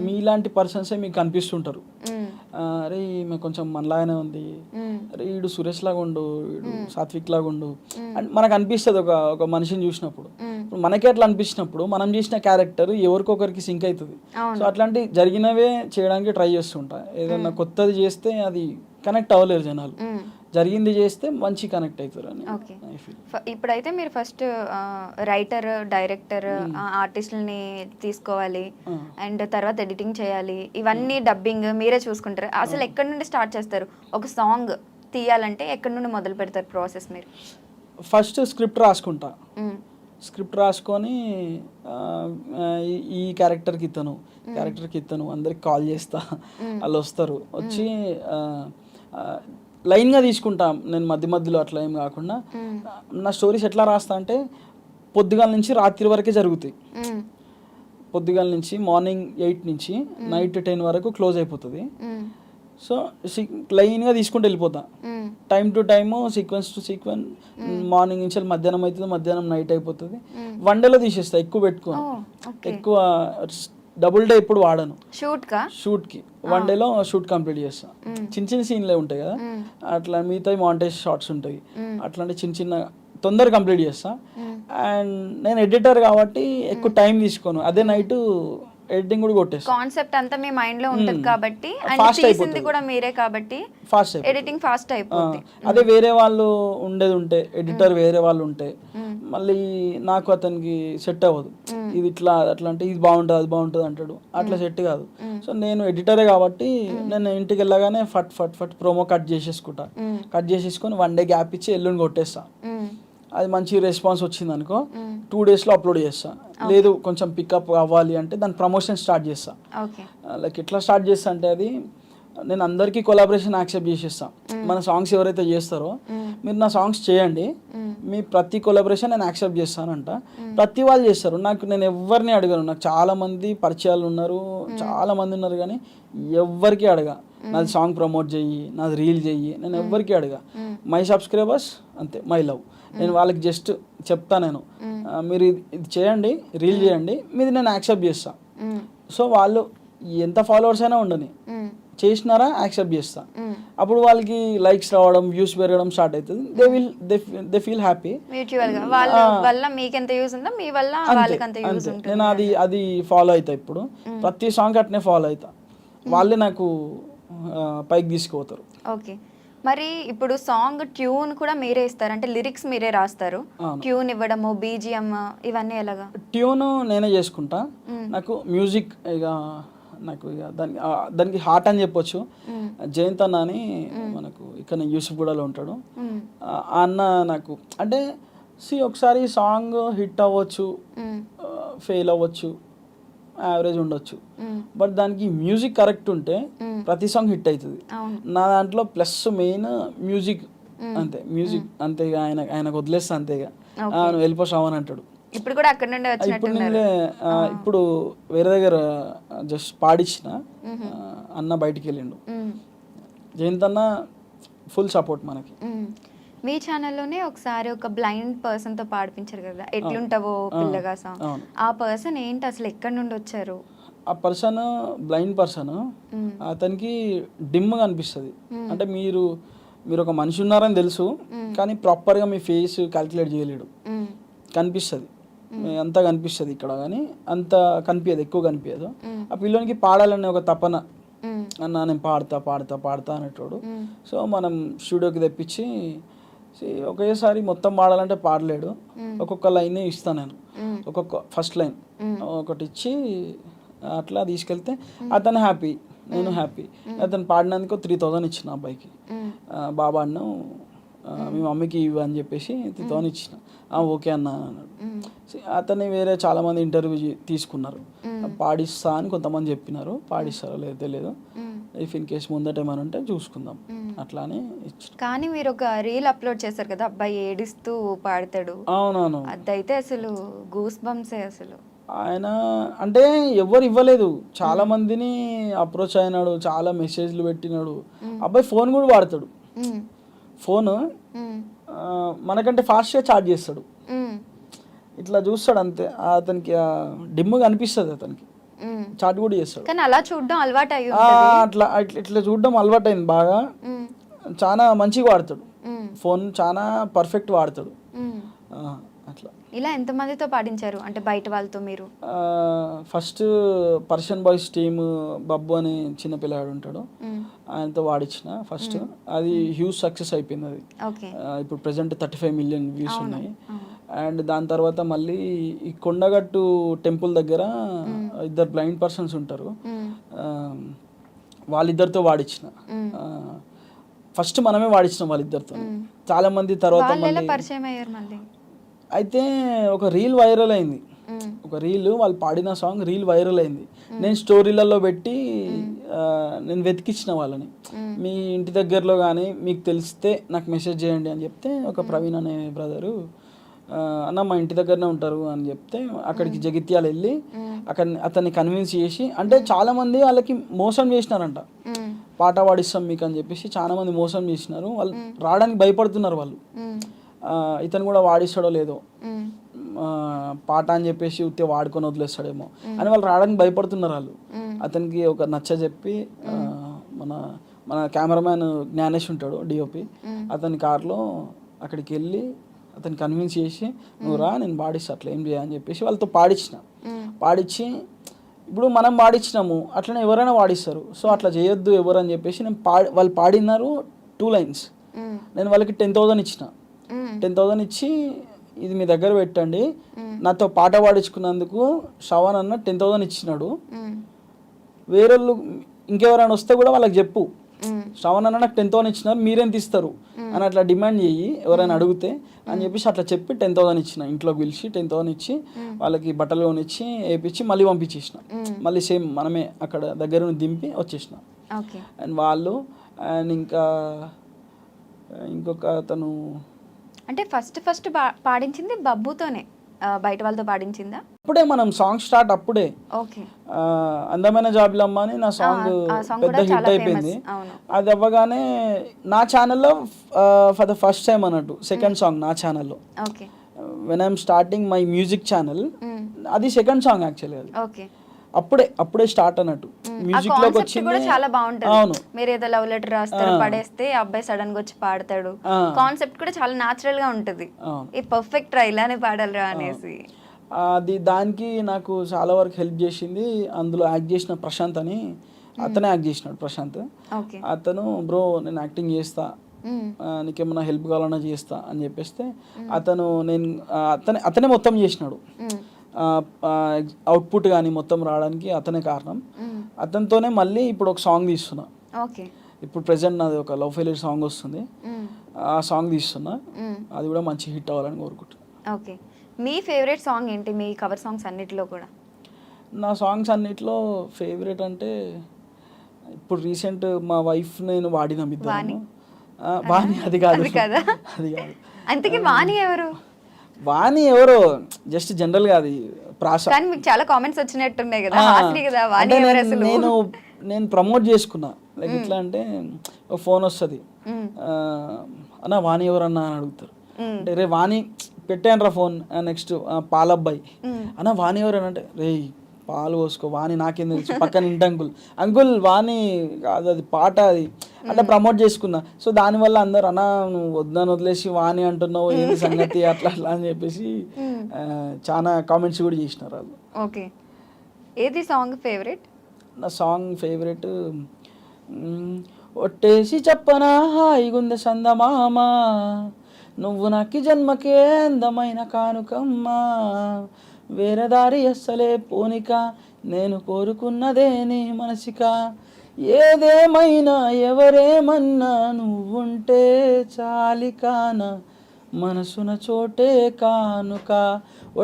మీలాంటి పర్సన్సే మీకు కనిపిస్తుంటారు. అరే ఈమె కొంచెం మనలాగానే ఉంది, అరే వీడు సురేష్ లాగా ఉండు, వీడు సాత్విక్ లాగా ఉండు అని మనకు అనిపిస్తుంది ఒక మనిషిని చూసినప్పుడు. మనకే అట్లా అనిపించినప్పుడు మనం చేసిన క్యారెక్టర్ ఎవరికొకరికి సింక్ అవుతుంది. సో అట్లాంటి జరిగినవే చేయడానికి ట్రై చేస్తుంటా. ఏదన్నా కొత్తది చేస్తే అది కనెక్ట్ అవ్వలేరు జనాలు. జరిగింది చేస్తే మంచి కనెక్ట్ అవుతారు అని ఓకే. I feel. ఇప్పుడైతే మీరు ఫస్ట్ రైటర్, డైరెక్టర్, ఆర్టిస్టులని తీసుకోవాలి అండ్ తర్వాత ఎడిటింగ్ చేయాలి, ఇవన్నీ డబ్బింగ్ మీరే చూసుకుంటారు. అసలు ఎక్కడి నుండి స్టార్ట్ చేస్తారు? ఒక సాంగ్ తీయాలంటే ఎక్కడి నుండి మొదలు పెడతారు ప్రాసెస్ మీరు? ఫస్ట్ స్క్రిప్ట్ రాసుకుంటా. స్క్రిప్ట్ రాసుకొని ఈ క్యారెక్టర్కి ఇత్తను అందరికి కాల్ చేస్తా, వాళ్ళు వస్తారు. వచ్చి లైన్గా తీసుకుంటాం. నేను మధ్యలో అట్లా ఏం కాకుండా నా స్టోరీస్ ఎట్లా రాస్తా అంటే పొద్దుగాల నుంచి రాత్రి వరకే జరుగుతాయి. పొద్దుగాల నుంచి మార్నింగ్ 8 నుంచి నైట్ 10 వరకు క్లోజ్ అయిపోతుంది. సో లైన్గా తీసుకుంటూ వెళ్ళిపోతా. Time to time, sequence to sequence. Morning నుంచి మధ్యాహ్నం అవుతుంది, మధ్యాహ్నం నైట్ అయిపోతుంది. 1 డేలో తీసేస్తా, ఎక్కువ పెట్టుకోను. ఎక్కువ డబుల్ డే ఎప్పుడు వాడను షూట్కి. 1 డేలో షూట్ కంప్లీట్ చేస్తా. చిన్న సీన్లే ఉంటాయి కదా, అట్లా మిగతా మాంటేజ్ షార్ట్స్ ఉంటాయి, అట్లాంటి చిన్న తొందర కంప్లీట్ చేస్తా. అండ్ నేను ఎడిటర్ కాబట్టి ఎక్కువ టైం తీసుకోను. అదే నైట్ ఎడిటింగ్ కూడా కొట్టేస్తా. కాన్సెప్ట్ అంతా మీ మైండ్ లో ఉంటది కాబట్టి, అండ్ తీసింది కూడా మీరే కాబట్టి ఫాస్ట్ ఎడిటింగ్ ఫాస్ట్ అయిపోతుంది. అదే వేరే వాళ్ళు ఉంటే ఎడిటర్ వేరే వాళ్ళు ఉంటే మళ్ళీ నాకు అతనికి సెట్ అవ్వదు. ఇది ఇట్లా అట్లా అంటే ఇది బాగుంటుంది అది బాగుంటుంది అంటాడు, అట్లా సెట్ కాదు. సో నేను ఎడిటరే కాబట్టి నేను ఇంటికి వెళ్ళగానే ఫట్ ప్రోమో కట్ చేసేసుకొని 1 డే గ్యాప్ ఇచ్చి ఎల్లుండి కొట్టేస్తా. అది మంచి రెస్పాన్స్ వచ్చింది అనుకో 2 డేస్లో అప్లోడ్ చేస్తా. లేదు కొంచెం పికప్ అవ్వాలి అంటే దాని ప్రమోషన్ స్టార్ట్ చేస్తా. లైక్ ఎట్లా స్టార్ట్ చేస్తా అంటే అది నేను అందరికీ కొలాబరేషన్ యాక్సెప్ట్ చేసేస్తా. మన సాంగ్స్ ఎవరైతే చేస్తారో మీరు నా సాంగ్స్ చేయండి, మీ ప్రతి కొలాబరేషన్ నేను యాక్సెప్ట్ చేస్తానంట. ప్రతి వాళ్ళు చేస్తారు. నేను ఎవరిని అడగను. నాకు చాలా మంది పరిచయాలు ఉన్నారు, చాలా మంది ఉన్నారు, కానీ ఎవ్వరికి అడగా నాది సాంగ్ ప్రమోట్ చెయ్యి, నాది రీల్ చెయ్యి, నేను ఎవ్వరికి అడగా. మై సబ్స్క్రైబర్స్ అంతే, మై లవ్. నేను వాళ్ళకి జస్ట్ చెప్తా, నేను మీరు ఇది చేయండి, రీల్ చేయండి, మీది నేను యాక్సెప్ట్ చేస్తా. సో వాళ్ళు ఎంత ఫాలోవర్స్ అయినా ఉండని, చేసినారా యాక్సెప్ట్ చేస్తా. అప్పుడు వాళ్ళకి లైక్స్ రావడం, వ్యూస్ పెరగడం స్టార్ట్ అవుతుంది. They feel happy. నేను అది ఫాలో అవుతా. ఇప్పుడు ప్రతి సాంగ్ అట్నే ఫాలో అవుతా. వాళ్ళే నాకు పైకి తీసుకుపోతారు. ఓకే. మరి ఇప్పుడు సాంగ్ ట్యూన్ కూడా మీరే ఇస్తారు అంటే లిరిక్స్ మీరే రాస్తారు, ట్యూన్ ఇవ్వడము, బీజిఎం ఇవన్నీ ఎలాగా? ట్యూన్ నేనే చేసుకుంటా. నాకు మ్యూజిక్ దానికి హార్ట్ అని చెప్పొచ్చు. జయంత్ అన్న అని మనకు ఇక్కడ యూసుఫ్గూడలో ఉంటాడు. ఆ అన్న నాకు అంటే ఒకసారి సాంగ్ హిట్ అవ్వచ్చు, ఫెయిల్ అవ్వచ్చు, యావరేజ్ ఉండొచ్చు, బట్ దానికి మ్యూజిక్ కరెక్ట్ ఉంటే ప్రతి సాంగ్ హిట్ అవుతుంది. నా దాంట్లో ప్లస్ మెయిన్ మ్యూజిక్. అంతే, మ్యూజిక్ అంతే. ఆయనకు వదిలేస్తా అంతేగా, నువ్వు వెళ్ళిపోసావు అని అంటాడు. ఇప్పుడు కూడా అక్కడ నుండి ఇప్పుడు వేరే దగ్గర జస్ట్ పాడించిన అన్న బయటికి వెళ్ళిండు. జయంత్ అన్న ఫుల్ సపోర్ట్ మనకి. మీ ఛానల్లోనే ఒకసారి ఒక బ్లైండ్ పర్సన్ తో పాడిపించారు కదా, ఎట్లుంటావో పిల్లగా సాంగ్. ఆ పర్సన్ ఏంటి అసలు, ఎక్కడి నుండి వచ్చారు? ఆ పర్సన్ బ్లైండ్ పర్సన్. అతనికి డిమ్గా అనిపిస్తుంది. అంటే మీరు ఒక మనిషి ఉన్నారని తెలుసు, కానీ ప్రాపర్గా మీ ఫేస్ క్యాల్కులేట్ చేయలేడు. కనిపిస్తుంది, అంతా కనిపిస్తుంది ఇక్కడ, కానీ అంత కనిపించదు, ఎక్కువ కనిపించదు. ఆ పిల్లోనికి పాడాలనే ఒక తపన, అన్న నేను పాడతా అనేటోడు. సో మనం స్టూడియోకి తెప్పించి ఒకేసారి మొత్తం పాడాలంటే పాడలేడు. ఒక్కొక్క లైన్ ఇస్తాను నేను, ఒక్కొక్క ఫస్ట్ లైన్ ఒకటి ఇచ్చి అట్లా తీసుకెళ్తే అతను హ్యాపీ, నేను హ్యాపీ. అతను పాడినందుకు 3000 ఇచ్చిన అబ్బాయికి. బాబా అన్ను మీ మమ్మీకి ఇవ్వు అని చెప్పేసి 3000 ఇచ్చిన. ఓకే అన్న అన్నాడు. అతన్ని వేరే చాలామంది ఇంటర్వ్యూ తీసుకున్నారు. పాడిస్తా అని కొంతమంది చెప్పినారు, పాడిస్తారో లేదో తెలియదు. ఇఫ్ ఇన్ కేస్ ముందట ఏమైనా ఉంటే చూసుకుందాం అట్లానే. కానీ మీరు ఒక రీల్ అప్లోడ్ చేశారు కదా, అబ్బాయి ఏడిస్తూ పాడతాడు. అవునవును, అదైతే అసలు గూస్ బంప్సే. అసలు ఆయన అంటే ఎవరు ఇవ్వలేదు, చాలా మందిని అప్రోచ్ అయినాడు, చాలా మెసేజ్లు పెట్టినాడు. అబ్బాయి ఫోన్ కూడా వాడతాడు. ఫోన్ మనకంటే ఫాస్ట్గా చార్జ్ చేస్తాడు. ఇట్లా చూస్తాడు అంతే. అతనికి డిమ్గా అనిపిస్తుంది, అతనికి చాట్ కూడా చేస్తాడు. కానీ అలా చూడడం అలవాటు అట్లా ఇట్లా చూడడం అలవాటు అయింది బాగా. చాలా మంచిగా వాడతాడు ఫోన్, చాలా పర్ఫెక్ట్ వాడతాడు. అట్లా. ఇలా ఎంతమందితో పాడించారు అంటే బయట వాళ్ళతో మీరు? First Persian boys team Babbu అని చిన్న పిల్లాడు ఉంటాడు, ఆయనతో వాడించిన ఫస్ట్. అది హ్యూజ్ సక్సెస్ అయిపోయింది అది. ఇప్పుడు ప్రెసెంట్ 35 మిలియన్ వ్యూస్ ఉన్నాయి. అండ్ దాని తర్వాత మళ్ళీ ఈ కొండగట్టు టెంపుల్ దగ్గర ఇద్దరు బ్లైండ్ పర్సన్స్ ఉంటారు, వాళ్ళిద్దరితో వాడించిన. ఫస్ట్ మనమే వాడించినాం వాళ్ళిద్దరితో. చాలా మంది తర్వాత అయితే ఒక రీల్ వైరల్ అయింది, ఒక రీల్ వాళ్ళు పాడిన సాంగ్ రీల్ వైరల్ అయింది. నేను స్టోరీలలో పెట్టి నేను వెతికిచ్చిన వాళ్ళని, మీ ఇంటి దగ్గరలో కానీ మీకు తెలిస్తే నాకు మెసేజ్ చేయండి అని చెప్తే, ఒక ప్రవీణ్ అనే బ్రదరు అన్న మా ఇంటి దగ్గరనే ఉంటారు అని చెప్తే అక్కడికి జగిత్యాలు వెళ్ళి అతన్ని కన్విన్స్ చేసి, అంటే చాలా మంది వాళ్ళకి మోసం చేసినారంట, పాట పాడిస్తాం మీకు అని చెప్పేసి చాలా మంది మోసం చేసినారు. వాళ్ళు రావడానికి భయపడుతున్నారు వాళ్ళు, ఇతను కూడా వాడిస్తాడో లేదో, పాట అని చెప్పేసి ఉత్తే వాడుకొని వదిలేస్తాడేమో అని వాళ్ళు రావడానికి భయపడుతున్నారు వాళ్ళు. అతనికి ఒక నచ్చ చెప్పి మన మన కెమెరామ్యాన్ జ్ఞానేష్ ఉంటాడు డిఓపి, అతని కార్లో అక్కడికి వెళ్ళి అతన్ని కన్విన్స్ చేసి నువ్వు రా నేను పాడిస్తా అట్లా ఏం చేయని చెప్పేసి వాళ్ళతో పాడించి ఇప్పుడు మనం పాడించినాము అట్లనే ఎవరైనా పాడిస్తారు, సో అట్లా చేయొద్దు ఎవరు అని చెప్పేసి నేను వాళ్ళు పాడినారు 2 లైన్స్, నేను వాళ్ళకి 10,000 ఇచ్చిన. 10,000 ఇచ్చి ఇది మీ దగ్గర పెట్టండి, నాతో పాట పాడించుకున్నందుకు శ్రవణ్ అన్న 10,000 ఇచ్చినాడు, వేరే ఇంకెవరైనా వస్తే కూడా వాళ్ళకి చెప్పు శ్రవణ్ అన్న నాకు 10,000 ఇచ్చినారు మీరేంత ఇస్తారు అని అట్లా డిమాండ్ చేయి ఎవరైనా అడిగితే అని చెప్పేసి అట్లా చెప్పి 10,000 ఇచ్చిన. ఇంట్లోకి పిలిచి 10,000 ఇచ్చి వాళ్ళకి బట్టలు కొనిచ్చి వేయించి మళ్ళీ పంపించేసిన. మళ్ళీ సేమ్ మనమే అక్కడ దగ్గర దింపి వచ్చేసిన. అండ్ వాళ్ళు అండ్ ఇంకొక అతను అంటే ఫస్ట్ పాడించింది బబ్బుతోనే, బయట వాళ్ళతో పాడించిందా? అప్పుడే మనం సాంగ్ స్టార్ట్ అప్పుడే. అందమైన జాబిలమ్మ అని నా సాంగ్ పెద్ద హిట్ అయిపోయింది. అది అవ్వగానే నా ఛానల్లో ఫర్ ద ఫస్ట్ టైం అన్నట్టు సెకండ్ సాంగ్ నా ఛానల్లో, when I'm starting my music channel, అది సెకండ్ సాంగ్ యాక్చువల్లీ. అది అప్పుడే స్టార్ట్ అన్నట్టు మ్యూజిక్ లోకి వచ్చింది. చాలా బాగుంటుంది. అవును, మీరు ఏదో లవ్ లెటర్ రాస్తారు పడేస్తే అబ్బాయి సడన్ గా వచ్చి పాడతాడు, కాన్సెప్ట్ కూడా చాలా నాచురల్ గా ఉంటది. ఈ పర్ఫెక్ట్ రా ఇలానే పాడాలిరా అనేసి. అది దానికి నాకు చాలా వరకు హెల్ప్ చేసింది. అందులో యాక్ట్ చేసిన ప్రశాంత్ అని అతనే యాక్ట్ చేసినాడు. ప్రశాంత్ అతను బ్రో నేను యాక్టింగ్ చేస్తా, నీకేమన్నా హెల్ప్ కావాలన్నా చేస్తా అని చెప్పేస్తే అతనే మొత్తం చేసినాడు. అవుట్పుట్ కానీ మొత్తం రావడానికి అతనే కారణం. అతనితోనే మళ్ళీ ఇప్పుడు ఒక సాంగ్ తీస్తున్నా. ఇప్పుడు ప్రెసెంట్ నాది ఒక లవ్ ఫెయిల్యూర్ సాంగ్ వస్తుంది, ఆ సాంగ్ తీస్తున్నా. అది కూడా మంచి హిట్ అవ్వాలని కోరుకుంటున్నా. ఓకే, మీ ఫేవరెట్ సాంగ్ ఏంటి మీ కవర్ సాంగ్స్ అన్నిటిలో కూడా? నా సాంగ్స్ అన్నిటిలో ఫేవరెట్ అంటే ఇప్పుడు రీసెంట్ మా వైఫ్ నేను వాడిన వాణి, అది కాదు. అంతకి వాణి ఎవరు? వాణి ఎవరో జస్ట్ జనరల్ గా అది ప్రాస. కానీ మీకు చాలా కామెంట్స్ వచ్చినట్టున్నాయి కదా, హాస్ని కదా వాణి ఎవరు అసలు? నేను ప్రమోట్ చేసుకున్నా, లైక్ ఎట్లా అంటే ఒక ఫోన్ వస్తుంది, అన్న వాణి ఎవరన్నా అని అడుగుతారు. అంటే రే వాణి పెట్టాను రా ఫోన్. నెక్స్ట్ పాలబ్బాయి అన్న వాణి ఎవరు అని అంటే రే పాలు పోసుకో వాణి నాకేం తెలుసు, పక్కన ఇంటి అంకుల్ వాణి కాదు అది పాట అది అంటే ప్రమోట్ చేసుకున్నా. సో దానివల్ల అందరు అన్న నువ్వు వద్దని వదిలేసి వాణి అంటున్నావు ఏంటి సంగతి అట్లా అట్లా అని చెప్పేసి చాలా కామెంట్స్ కూడా చేసినారు వాళ్ళు. ఓకే, ఏది సాంగ్ ఫేవరెట్? నా సాంగ్ ఫేవరెట్ ఒట్టేసి చెప్పనా హాయిగుంది సందమామ, నువ్వు నాకి జన్మకే అందమైన కానుకమ్మా, వేరే దారి అస్సలే పోనిక, నేను కోరుకున్నదే నీ మనసిక, ఏదేమైనా ఎవరేమన్నా నువ్వుంటే చాలికాన, మనసున చోటే కానుక,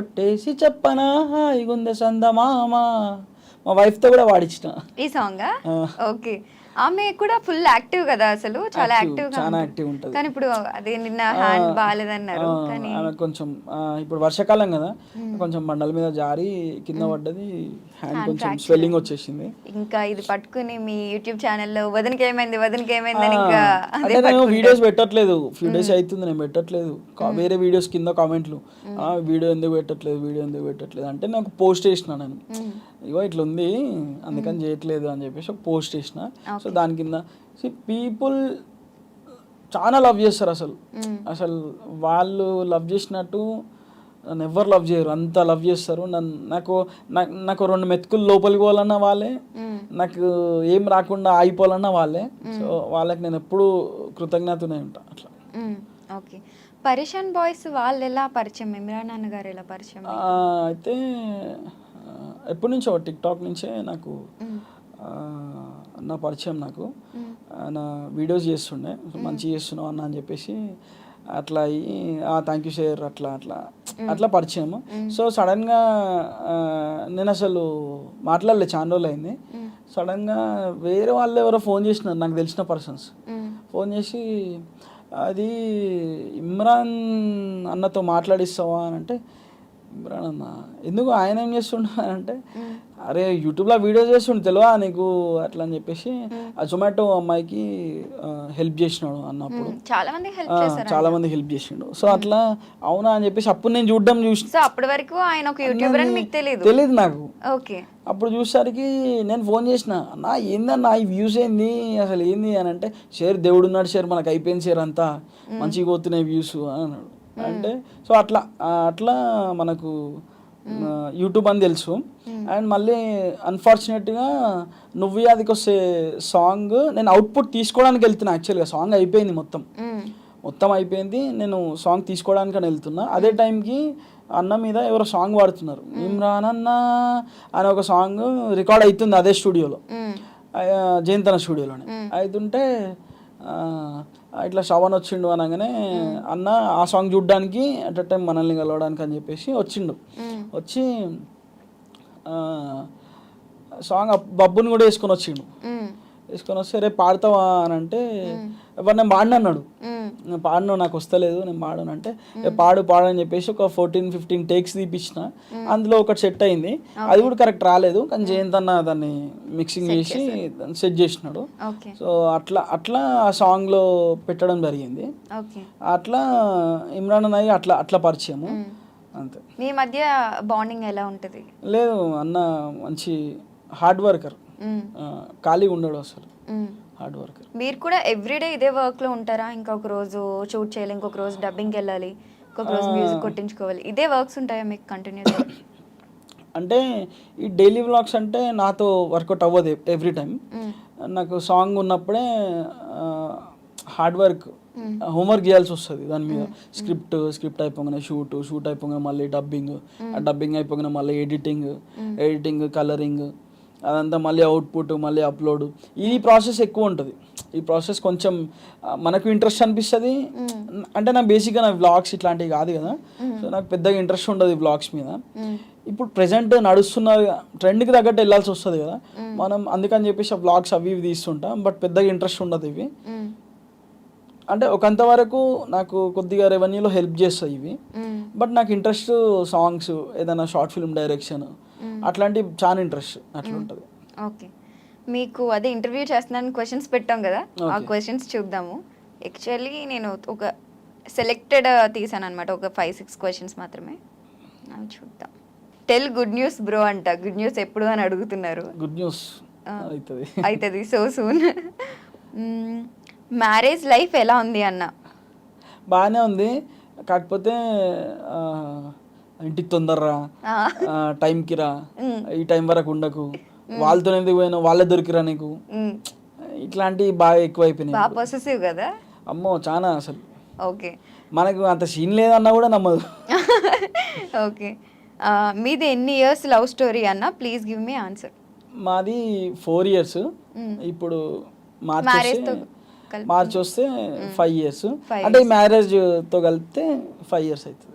ఒట్టేసి చెప్పనా హాయిగుంది సందమామ. మా వైఫ్తో కూడా వాడించిన ఈ సాంగ్. ఓకే, ఆమె కూడా ఫుల్ యాక్టివ్ కదా, అసలు చాలా యాక్టివ్ ఉంటుంది. కానీ ఇప్పుడు అదే నిన్న హ్యాండ్ బాగాలేదన్నారు. కానీ కొంచెం ఇప్పుడు వర్షాకాలం కదా, కొంచెం బండల మీద జారి కింద పడ్డది, హ్యాండ్ కొంచెం స్వెల్లింగ్ వచ్చేసింది. ఇంకా ఇది పట్టుకుని మీ యూట్యూబ్ ఛానల్లో వదినకి ఏమైంది అని ఇంకా నేను వీడియోస్ పెట్టట్లేదు, ఫ్యూ డేస్ అవుతుంది నేను పెట్టట్లేదు. వేరే వీడియోస్ కింద కామెంట్లు వీడియో ఎందుకు పెట్టట్లేదు అంటే నాకు పోస్ట్ చేసిన, నేను ఇగో ఇట్లా ఉంది అందుకని చేయట్లేదు అని చెప్పేసి ఒక పోస్ట్ చేసిన. సో దాని కింద పీపుల్ చాలా లవ్ చేస్తారు. అసలు వాళ్ళు లవ్ చేసినట్టు నన్ను ఎవరు లవ్ చేయరు, అంత లవ్ చేస్తారు నన్ను. నాకు 2 మెతుకులు లోపలికి పోవాలన్నా వాళ్ళే, నాకు ఏం రాకుండా ఆగిపోవాలన్నా వాళ్ళే. సో వాళ్ళకి నేను ఎప్పుడూ కృతజ్ఞతనే ఉంటా అట్లా. ఓకే. పరిషన్ బాయ్స్ వాళ్ళు ఎలా పరిచయం, ఇమ్రాన్ అన్న గారు ఎలా పరిచయం? అయితే ఎప్పటి నుంచో టిక్టాక్ నుంచే నాకు నా పరిచయం. నాకు ఆయన వీడియోస్ చేస్తుండే, మంచిగా చేస్తున్నావు అన్న అని చెప్పేసి అట్లా అయ్యి థ్యాంక్ యూ సార్ అట్లా పరిచయం. సో సడన్గా నేను అసలు మాట్లాడలే, చాలా రోజులు అయింది. సడన్గా వేరే వాళ్ళు ఎవరో ఫోన్ చేసినారు, నాకు తెలిసిన పర్సన్స్ ఫోన్ చేసి అది ఇమ్రాన్ అన్నతో మాట్లాడిస్తావా అని అంటే, ఇమ్రాన్ అన్న ఎందుకు, ఆయన ఏం చేస్తుండ అంటే, అరే యూట్యూబ్లో వీడియోస్ చేస్తుండే తెలియదా నీకు అట్లా అని చెప్పేసి ఆ జొమాటో అమ్మాయికి హెల్ప్ చేసినాడు అన్నప్పుడు. చాలా మంది హెల్ప్ చేసిండు. సో అట్లా అవునా అని చెప్పేసి అప్పుడు నేను చూసి అప్పటి వరకు ఆయన ఒక యూట్యూబర్ అని మీకు తెలియదు నాకు. ఓకే. అప్పుడు చూసేసరికి నేను ఫోన్ చేసిన, నా ఏందన్నా ఈ వ్యూస్ ఏంది అసలు ఏంది అని అంటే, షేర్ దేవుడు ఉన్నాడు షేర్, మనకు అయిపోయింది షేర్, అంతా మంచిగా పోతున్నాయి వ్యూస్ అని అన్నాడు. అంటే సో అట్లా మనకు యూట్యూబ్ అని తెలుసు. అండ్ మళ్ళీ అన్ఫార్చునేట్గా నువ్వు అదికి వస్తే సాంగ్ నేను అవుట్పుట్ తీసుకోవడానికి వెళ్తున్నా. యాక్చువల్గా సాంగ్ అయిపోయింది, మొత్తం అయిపోయింది, నేను సాంగ్ తీసుకోవడానికి వెళ్తున్నా. అదే టైంకి అన్న మీద ఎవరో సాంగ్ పాడుతున్నారు, ఇమ్రాన్ అన్న అని ఒక సాంగ్ రికార్డ్ అవుతుంది అదే స్టూడియోలో, జయంతన స్టూడియోలోనే అవుతుంటే ఇట్లా శ్రవణ్ వచ్చిండు అనగానే అన్న ఆ సాంగ్ చూడడానికి అట్ టైం మనల్ని కలవడానికి అని చెప్పేసి వచ్చిండు. వచ్చి సాంగ్ బబ్బుని కూడా వేసుకొని వస్తే రేపు పాడతావా అని అంటే, ఎవరు నేను పాడిన అన్నాడు. నేను పాడను, నాకు వస్తలేదు, నేను పాడను అంటే, పాడని చెప్పేసి ఒక 14-15 టేక్స్ తీపించిన. అందులో ఒకటి సెట్ అయింది, అది కూడా కరెక్ట్ రాలేదు, కానీ జయంత్ అన్న దాన్ని మిక్సింగ్ చేసి సెట్ చేసినాడు. సో అట్లా ఆ సాంగ్లో పెట్టడం జరిగింది. అట్లా ఇమ్రాన్ అన్నయ్య అట్లా పరిచయము అంతే. మీ మధ్య బాండింగ్ ఎలా ఉంటుంది? లేదు, అన్న మంచి హార్డ్ వర్కర్, ఖాళీగా ఉండడు అసలు, హార్డ్ వర్కర్. మీరు కూడా ఎవ్రీడే ఇదే వర్క్లో ఉంటారా? ఇంకొక రోజు షూట్ చేయాలి, ఇంకొక రోజు డబ్బింగ్కి వెళ్ళాలి, ఇంకొక రోజు మ్యూజిక్ కొట్టించుకోవాలి, ఇదే వర్క్స్ ఉంటాయా మీకు కంటిన్యూస్గా? అంటే ఈ డైలీ వ్లాగ్స్ అంటే నాతో వర్కౌట్ అవ్వదు ఎవ్రీ టైం. నాకు సాంగ్ ఉన్నప్పుడే హార్డ్ వర్క్, హోంవర్క్ చేయాల్సి వస్తుంది దాని మీద. స్క్రిప్ట్ అయిపోగానే షూట్ అయిపోగానే మళ్ళీ డబ్బింగ్ అయిపోగానే మళ్ళీ ఎడిటింగ్ కలరింగ్, అదంతా మళ్ళీ అవుట్పుట్, మళ్ళీ అప్లోడ్. ఈ ప్రాసెస్ ఎక్కువ ఉంటుంది. ఈ ప్రాసెస్ కొంచెం మనకు ఇంట్రెస్ట్ అనిపిస్తుంది. అంటే నా బేసిక్గా నా వ్లాగ్స్ ఇట్లాంటివి కాదు కదా, సో నాకు పెద్దగా ఇంట్రెస్ట్ ఉండదు ఈ వ్లాగ్స్ మీద. ఇప్పుడు ప్రెజెంట్ నడుస్తున్న ట్రెండ్కి తగ్గట్టు వెళ్ళాల్సి వస్తుంది కదా మనం, అందుకని చెప్పేసి ఆ వ్లాగ్స్ అవి ఇవి తీస్తుంటాం. బట్ పెద్దగా ఇంట్రెస్ట్ ఉండదు ఇవి. అంటే ఒకంత వరకు నాకు కొద్దిగా రెవెన్యూలో హెల్ప్ చేస్తాయి ఇవి. బట్ నాకు ఇంట్రెస్ట్ సాంగ్స్, ఏదైనా షార్ట్ ఫిల్మ్ డైరెక్షన్, అట్లాంటి చాలా ఇంట్రెస్ట్ అట్లా ఉంటుంది. ఓకే. మీకు అదే ఇంటర్వ్యూ చేస్తున్నాను క్వశ్చన్స్ పెట్టాం కదా, ఆ క్వశ్చన్స్ చూద్దాము. యాక్చువల్లీ నేను ఒక సెలెక్టెడ్ తీసాను అనమాట, ఒక 5-6 క్వశ్చన్స్ మాత్రమే, అవి చూద్దాం. టెల్ గుడ్ న్యూస్ బ్రో అంట. గుడ్ న్యూస్ ఎప్పుడు అని అడుగుతున్నారు. గుడ్ న్యూస్ అవుతుంది సో సూన్. మ్యారేజ్ లైఫ్ ఎలా ఉంది అన్న? బాగానే ఉంది, కాకపోతే ఇంటికి తొందరరా, టైంకి రా, ఈ టైం వరకు ఉండకు, వాళ్ళతో ఎందుకు పోయినా, వాళ్ళే దొరికిరా నీకు, ఇట్లాంటివి బాగా ఎక్కువైపోయినాయి కదా. అమ్మో చాలా అసలు. ఓకే. మనకు అంత సీన్ లేదన్నా కూడా నమ్మదు. ఓకే. మీది ఎన్ని ఇయర్స్ లవ్ స్టోరీ అన్న? Please give me answer. మాది 4 years. ఇప్పుడు మార్చ్ వస్తే 5 years. అంటే మ్యారేజ్ తో కలిపితే 5 years అవుతుంది.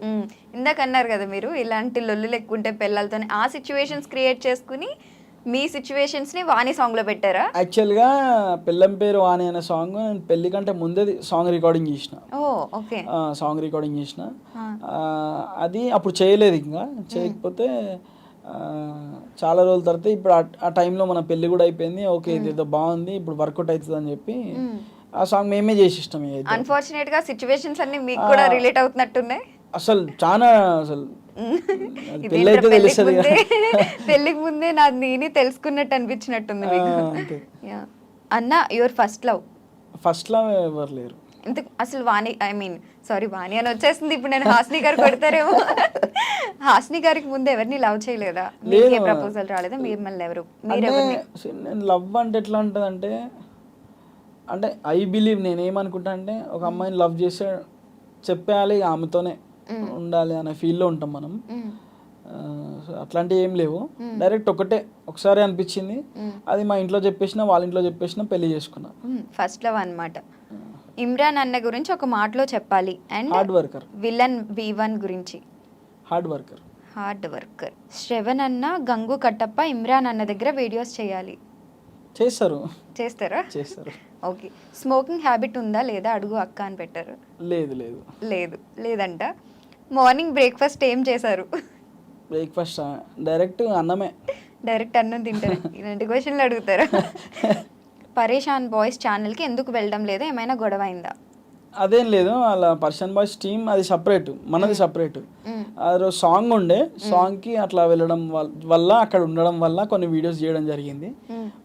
ఇందాక అన్నారు కదా మీరు ఇలాంటి లొల్లులు ఎక్కువ ఉంటే పిల్లలతోనే, ఆ సిచ్యువేషన్స్ క్రియేట్ చేసుకుని మీ సిచ్యువేషన్స్ ని వాణి సాంగ్ లో పెట్టారా? యాక్చువల్గా పెళ్ళం పేరు వాణి అనే సాంగ్ నేను పెళ్లి కంటే ముందే సాంగ్ రికార్డింగ్ చేసిన. సాంగ్ రికార్డింగ్ చేసిన, అది అప్పుడు చేయలేదు. ఇంకా చేయకపోతే చాలా రోజుల తర్వాత ఇప్పుడు ఆ టైంలో మన పెళ్లి కూడా అయిపోయింది. ఓకే ఇదేదో బాగుంది, ఇప్పుడు వర్కౌట్ అవుతుంది అని చెప్పి ఆ సాంగ్ మేమే చేసి ఇష్టం. అన్ఫార్చునేట్ గా సిచ్యువేషన్స్ అన్ని మీకు కూడా రిలేట్ అవుతున్నట్టున్నాయి. అసలు చాలా అసలు పెళ్ళైతే తెలుస్తుంది, పెళ్లికి ముందే నాది నేనే తెలుసుకున్నట్టు అనిపించినట్టుంది మీకు. అన్న your first love? First love ఎవరు లేరు. ఇంత అసలు వాణి సారీ వాణి అని వచ్చేసింది ఇప్పుడు, నేను హాస్ని గారు కొడతారేమో. హాస్ని గారికి ముందు ఎవరిని లవ్ చేయలేదా? మీకే ప్రపోజల్ రాలేదా? మిమ్మల్ని ఎవరు మీరెవరిని? నేను లవ్ అంటే ఎట్లా ఉంటుందంటే, అంటే ఐ బిలీవ్ నేను ఏమనుకుంటా అంటే, ఒక అమ్మాయిని లవ్ చేస్తే చెప్పేయాలి, ఆమెతోనే ఉండాలి అనే ఫీల్లో ఉంటాం మనం. అట్లాంటివి ఏం లేవు. డైరెక్ట్ ఒకసారి అనిపించింది, అది మా ఇంట్లో చెప్పేసిన, వాళ్ళ ఇంట్లో చెప్పేసిన, పెళ్లి చేసుకున్నా. ఫస్ట్ లవ్ అన్నమాట. ఇమ్రాన్ అన్న గురించి ఒక మాటలో చెప్పాలి and hard worker. Villain V1 గురించి హార్డ్ వర్కర్. శ్రవణ్ అన్న, గంగు కట్టప్ప ఇమ్రాన్ అన్న దగ్గర వీడియోస్ చేయాలి. చేస్తారా? ఓకే. స్మోకింగ్ హ్యాబిట్ ఉందా లేదా అడుగు అక్క అని పెట్టారు. లేదంట. మార్నింగ్ బ్రేక్ఫాస్ట్ ఏం చేశారు? బ్రేక్ఫాస్ట్ డైరెక్ట్ అన్నం తింటారు. ఇలాంటి క్వశ్చన్లు అడుగుతారా? పరేషాన్ బాయ్స్ ఛానల్కి ఎందుకు వెళ్ళడం లేదా? ఏమైనా గొడవ అయిందా? అదేం లేదు, అలా పర్సన్ బాయ్స్ టీమ్ అది సపరేట్, మనది సపరేట్. అది సాంగ్ ఉండే, సాంగ్కి అట్లా వెళ్ళడం వల్ల, అక్కడ ఉండడం వల్ల కొన్ని వీడియోస్ చేయడం జరిగింది.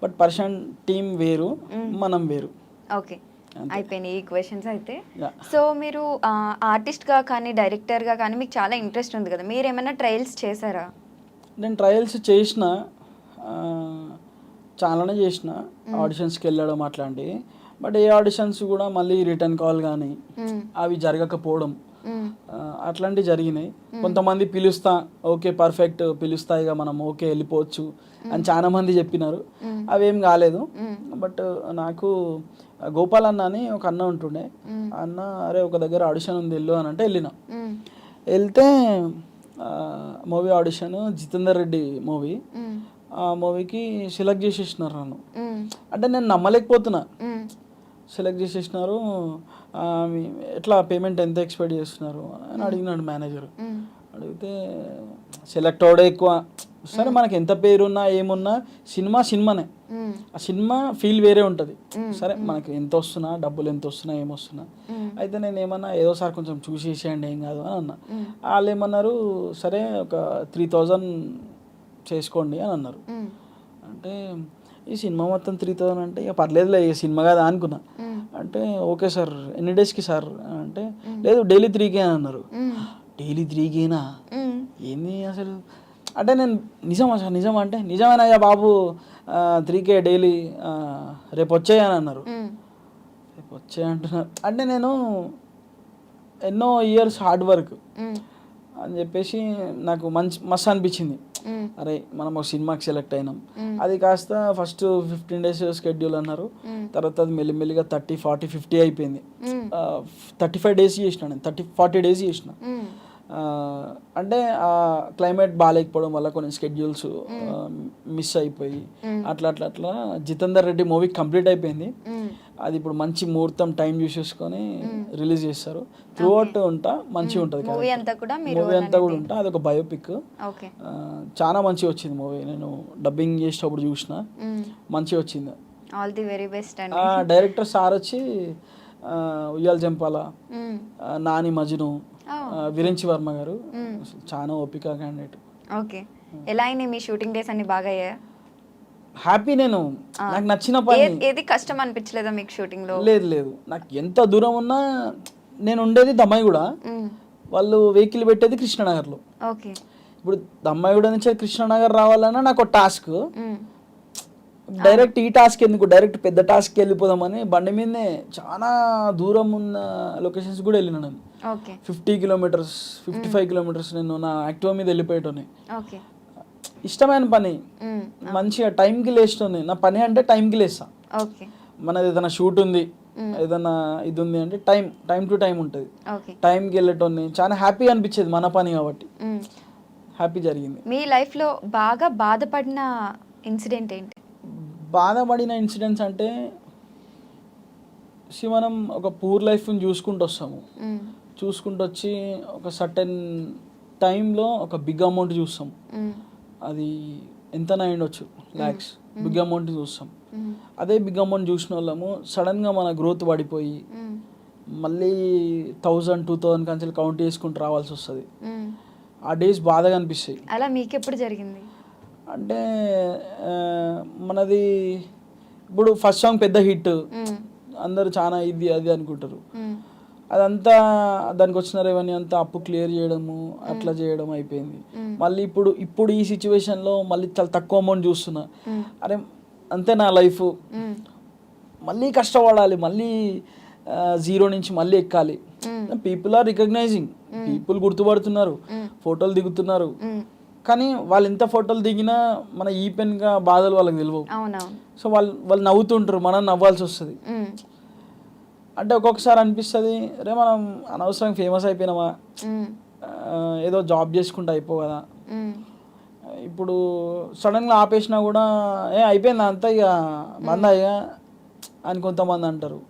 బట్ పర్సన్ టీమ్ వేరు, మనం వేరు. ఓకే, అయిపోయినాయి ఈ క్వశ్చన్స్ అయితే. సో మీరు ఆర్టిస్ట్గా కానీ డైరెక్టర్గా కానీ మీకు చాలా ఇంట్రెస్ట్ ఉంది కదా, మీరు ఏమైనా ట్రయల్స్ చేశారా? నేను ట్రయల్స్ చేసిన, చాలానే చేసిన, ఆడిషన్స్కి వెళ్ళడం అట్లాంటివి. బట్ ఏ ఆడిషన్స్ కూడా మళ్ళీ రిటర్న్ కాల్ కానీ అవి జరగకపోవడం అట్లాంటివి జరిగినాయి. కొంతమంది పిలుస్తా, ఓకే పర్ఫెక్ట్ పిలుస్తా, ఇక మనం ఓకే వెళ్ళిపోవచ్చు అని చాలా మంది చెప్పినారు, అవేం కాలేదు. బట్ నాకు గోపాల్ అన్న అని ఒక అన్న ఉంటుండే, అన్న అరే ఒక దగ్గర ఆడిషన్ ఉంది వెళ్ళు అని అంటే వెళ్ళిన. వెళ్తే movie audition Jitender Reddy movie. ఆ మూవీకి సెలెక్ట్ చేసేసినారు నన్ను. అంటే నేను నమ్మలేకపోతున్నా, సెలెక్ట్ చేసేసినారు. ఎట్లా పేమెంట్ ఎంత ఎక్స్పెక్ట్ చేస్తున్నారు అని అడిగినాడు మేనేజర్. అడిగితే సెలెక్ట్ అవడే ఎక్కువ. సరే మనకి ఎంత పేరున్నా ఏమున్నా సినిమానే, ఆ సినిమా ఫీల్ వేరే ఉంటుంది. సరే మనకి ఎంత వస్తున్నా, డబ్బులు ఎంత వస్తున్నా, ఏమొస్తున్నా. అయితే నేను ఏమన్నా ఏదో సార్ కొంచెం చూసేసేయండి ఏం కాదు అని అన్నా. వాళ్ళు ఏమన్నారు, సరే ఒక 3000 చేసుకోండి అని అన్నారు. అంటే ఈ సినిమా మొత్తం 3000 అంటే ఇక పర్లేదులే, ఈ సినిమా కదా అనుకున్నా. అంటే ఓకే సార్ ఎన్ని డేస్కి సార్ అంటే, లేదు డైలీ 3K అని అన్నారు. డైలీ 3Kనా ఏంది అసలు అంటే, నేను నిజం అంటే నిజమేనయ్యా బాబు 3K డైలీ, రేపు వచ్చాయని అన్నారు. రేపు వచ్చాయి అంటున్నారు అంటే, నేను ఎన్నో ఇయర్స్ హార్డ్ వర్క్ అని చెప్పేసి నాకు మస్తు అనిపించింది. అరే మనం ఒక సినిమాకి సెలెక్ట్ అయినాం, అది కాస్త ఫస్ట్ 15 days స్కెడ్యూల్ అన్నారు, తర్వాత అది మెల్లిమెల్లిగా 30, 40, 50 అయిపోయింది. 35 days చేసిన, నేను 40 days చేసిన. అంటే ఆ క్లైమేట్ బాగాలేకపోవడం వల్ల కొన్ని స్కెడ్యూల్స్ మిస్ అయిపోయి అట్లా జితేందర్ రెడ్డి మూవీ కంప్లీట్ అయిపోయింది. అది ఇప్పుడు మంచి ముహూర్తం టైం చూసేసుకొని రిలీజ్ చేస్తారు. త్రూ అవుట్ ఉంటా, మంచిగా ఉంటుంది మూవీ అంతా కూడా ఉంటా. అది ఒక బయోపిక్, చాలా మంచిగా వచ్చింది మూవీ. నేను డబ్బింగ్ చేసేటప్పుడు చూసిన, మంచిగా వచ్చింది. All the very best. Director sir వచ్చి ఉయ్యాల జంపాల, నాని మజ్ను, విరించి వర్మ గారు, చాలా ఓపిక క్యాండిడేట్. ఓకే, ఎలా అయినాయి మీ షూటింగ్ డేస్ అన్ని? బాగా అయ్యాయా? హ్యాపీ. నేను నాకు నచ్చిన పని. ఏది కష్టం అనిపించలేదా మీకు షూటింగ్ లో? లేదు, నాకు ఎంత దూరం ఉన్నా, నేను ఉండేది దమ్మాయిగూడ, వాళ్ళు వెహికల్ పెట్టేది కృష్ణనగర్లో. ఓకే, ఇప్పుడు దమ్మాయిగూడ నుంచి కృష్ణనగర్ రావాలన్నా నాకు ఒక టాస్క్. డైరెక్ట్ ఈ టాస్క్ ఎందుకు, డైరెక్ట్ పెద్ద టాస్క్కి వెళ్ళిపోదామని బండి మీదనే చాలా దూరం ఉన్న లొకేషన్స్ కూడా వెళ్ళినా నేను. 50 kilometers 55 kilometers నేను నా యాక్టివా మీద వెళ్ళిపోయేటోని. ఇష్టమైన పని, మంచిగా టైంకి లేచేటోని. నా పని అంటే టైంకి లేస్తా. మనది ఏదైనా షూట్ ఉంది, ఏదైనా ఇది ఉంది అంటే టైం టు టైం ఉంటుంది, టైంకి వెళ్ళేటోని. చాలా హ్యాపీ అనిపించేది, మన పని కాబట్టి హ్యాపీ జరిగింది. మీ లైఫ్లో బాగా బాధపడిన ఇన్సిడెంట్ ఏంటి? బాధపడిన ఇన్సిడెంట్స్ అంటే, మనం ఒక పూర్ లైఫ్ని చూసుకుంటూ వచ్చి ఒక సర్టెన్ టైంలో ఒక బిగ్ అమౌంట్ చూస్తాం. అది ఎంతనా అయ్యుండొచ్చు, lakhs, బిగ్ అమౌంట్ చూస్తాం. అదే బిగ్ అమౌంట్ చూసిన వాళ్ళము సడన్గా మన గ్రోత్ పడిపోయి మళ్ళీ 1000, 2000 కంచెలు కౌంట్ చేసుకుంటూ రావాల్సి వస్తుంది. ఆ డేస్ బాధగా అనిపిస్తాయి. అలా మీకు ఎప్పుడు జరిగింది? అంటే మనది ఇప్పుడు ఫస్ట్ సాంగ్ పెద్ద హిట్, అందరూ చాలా ఇది అది అనుకుంటారు. అదంతా దానికి వచ్చిన రెవెన్యూ అంతా అప్పు క్లియర్ చేయడము అట్లా చేయడం అయిపోయింది. మళ్ళీ ఇప్పుడు ఈ సిచ్యువేషన్లో మళ్ళీ చాలా తక్కువ అమౌంట్ చూస్తున్నా. అరే అంతే నా లైఫ్, మళ్ళీ కష్టపడాలి, మళ్ళీ జీరో నుంచి మళ్ళీ ఎక్కాలి. పీపుల్ ఆర్ రికగ్నైజింగ్, పీపుల్ గుర్తుపడుతున్నారు, ఫోటోలు దిగుతున్నారు. కానీ వాళ్ళు ఎంత ఫోటోలు దిగినా మన ఈ పెన్గా బాధలు వాళ్ళకి తెలియవు. సో వాళ్ళు నవ్వుతుంటారు, మనం నవ్వాల్సి వస్తుంది. అంటే ఒక్కొక్కసారి అనిపిస్తుంది, రే మనం అనవసరంగా ఫేమస్ అయిపోయినామా, ఏదో జాబ్ చేసుకుంటే అయిపో కదా. ఇప్పుడు సడన్గా ఆపేసినా కూడా అయిపోయింది అంతా ఇక బంద్ అయ్యా అని కొంతమంది అంటారు.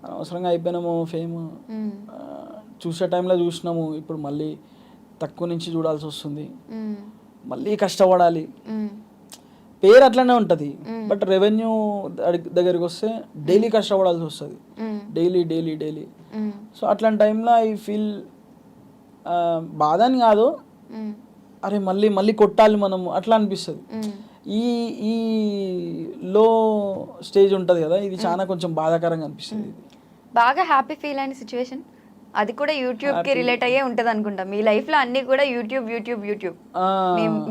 అనవసరంగా అయిపోయినాము ఫేమ్, చూసే టైంలో చూసినాము, ఇప్పుడు మళ్ళీ తక్కువ నుంచి చూడాల్సి వస్తుంది, మళ్ళీ కష్టపడాలి. పేరు అట్లనే ఉంటుంది, బట్ రెవెన్యూ దగ్గరికి వస్తే డైలీ కష్టపడాల్సి వస్తుంది, డైలీ. సో అట్లాంటి టైంలో ఐ ఫీల్ బాధ అని కాదు, అరే మళ్ళీ కొట్టాలి మనము అట్లా అనిపిస్తుంది. ఈ లో స్టేజ్ ఉంటుంది కదా, ఇది చాలా కొంచెం బాధాకరంగా అనిపిస్తుంది. బాగా హ్యాపీ ఫీల్ అయిన సిచ్యువేషన్ అది కూడా యూట్యూబ్కి రిలేట్ అయ్యే ఉంటుంది అనుకుంటా. మీ లైఫ్లో అన్నీ కూడా యూట్యూబ్.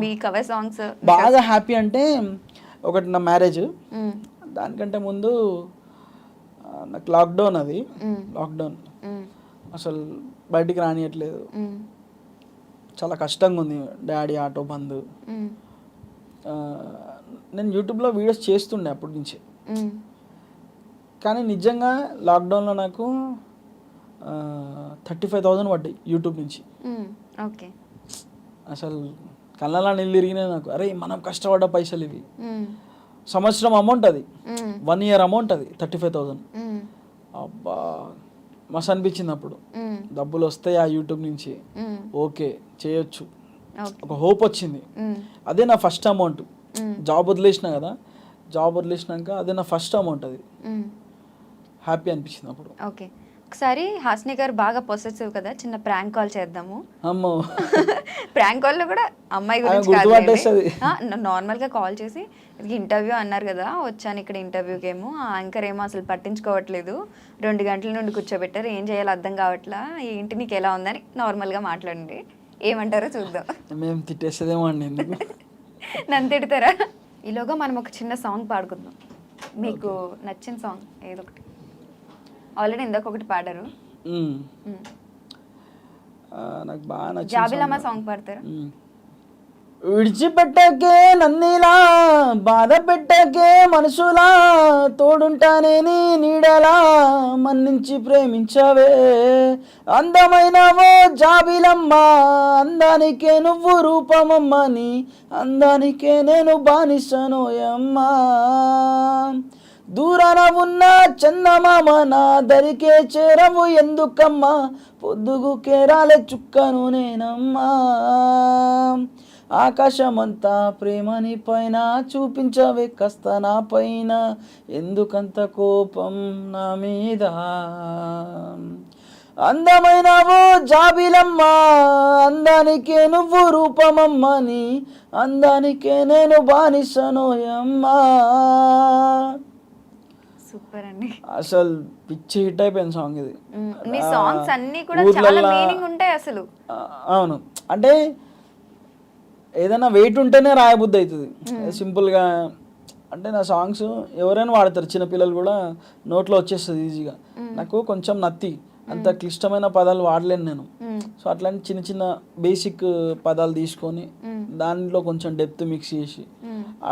మీ కవర్ సాంగ్స్ బాగా హ్యాపీ అంటే ఒకటి నా మ్యారేజ్, దానికంటే ముందు నాకు లాక్డౌన్. లాక్డౌన్ అసలు బయటికి రానియట్లేదు, చాలా కష్టంగా ఉంది. డాడీ ఆటో బంద్. నేను యూట్యూబ్లో వీడియోస్ చేస్తుండే అప్పటి నుంచి, కానీ నిజంగా లాక్డౌన్లో నాకు 35,000 పడ్డాయి యూట్యూబ్ నుంచి. ఓకే, అసలు కళ్ళలా నీళ్ళు తిరిగినాయి నాకు. అరే మనం కష్టపడ్డ పైసలు ఇవి, సంవత్సరం అమౌంట్ అది, 1 year అమౌంట్ అది 35,000. అబ్బా మస్తు అనిపించింది అప్పుడు. డబ్బులు వస్తాయి ఆ యూట్యూబ్ నుంచి, ఓకే చేయొచ్చు, ఒక హోప్ వచ్చింది. అదే నా ఫస్ట్ అమౌంట్. జాబ్ వదిలేసిన కదా, జాబ్ వదిలేసినాక అదే నా ఫస్ట్ అమౌంట్. అది హ్యాపీ అనిపించింది అప్పుడు. ఓకే, ఒకసారి హాస్ని గారు బాగా పొసెసివ్ కదా, చిన్న ప్రాంక్ కాల్ చేద్దాము. అమ్మో ప్రాంక్ కాల్లో కూడా అమ్మాయి గురించి నార్మల్గా కాల్ చేసి ఇంటర్వ్యూ అన్నారు కదా, వచ్చాను ఇక్కడ ఇంటర్వ్యూకి ఏమో, ఆ యాంకర్ ఏమో అసలు పట్టించుకోవట్లేదు, 2 గంటల నుండి కూర్చోబెట్టారు, ఏం చేయాలో అర్థం కావట్లా, ఏంటి నీకు ఎలా ఉందని నార్మల్గా మాట్లాడండి, ఏమంటారో చూద్దాం. మేము తిట్టేసేదేమో అండి, ఎందుకు నన్ను తిడతారా? ఈలోగా మనం ఒక చిన్న సాంగ్ పాడుకుందాం, మీకు నచ్చిన సాంగ్ ఏదో ఒకటి. ఆల్రెడీ ఇందాక ఒకటి పాడారు, నాకు బాగా నచ్చింది. జాబిలమ్మ సాంగ్ పాడతారా? విడిచిపెట్టకే నన్నిలా, బాధ పెట్టకే మనసులా, తోడుంటానే నీ నీడలా, మన్నించి ప్రేమించవే అందమైనవో జాబిలమ్మ, అందానికే నువ్వు రూపమమ్మని, అందానికే నేను బానిసనోయమ్మా, దూరాన ఉన్న చందమామ నా దరికే చేరవు ఎందుకమ్మా, పొద్దుగు కేరాలే చుక్కను నేనమ్మా, ఆకాశమంతా ప్రేమని పైన చూపించవే కాస్త నా పైన, ఎందుకంత కోపం నా మీద, అందమైనవో జాబిలమ్మ, అందానికే నువ్వు రూపమమ్మని, అందానికే నేను బానిసనోయమ్మా. సూపర్ అండి, అసలు పిచ్చి హిట్ అయిపోయింది సాంగ్ ఇది. మీ సాంగ్స్ అన్నీ కూడా చాలా మీనింగ్ ఉంటాయి అసలు. అవును, అంటే ఏదైనా వెయిట్ ఉంటేనే రాయబుద్ధి అవుతుంది సింపుల్గా. అంటే నా సాంగ్స్ ఎవరైనా వాడతారు, చిన్నపిల్లలు కూడా నోట్లో వచ్చేస్తుంది ఈజీగా. నాకు కొంచెం నత్తి, అంత క్లిష్టమైన పదాలు వాడలేను నేను. సో అట్లాంటి చిన్న చిన్న బేసిక్ పదాలు తీసుకొని దానిలో కొంచెం డెప్త్ మిక్స్ చేసి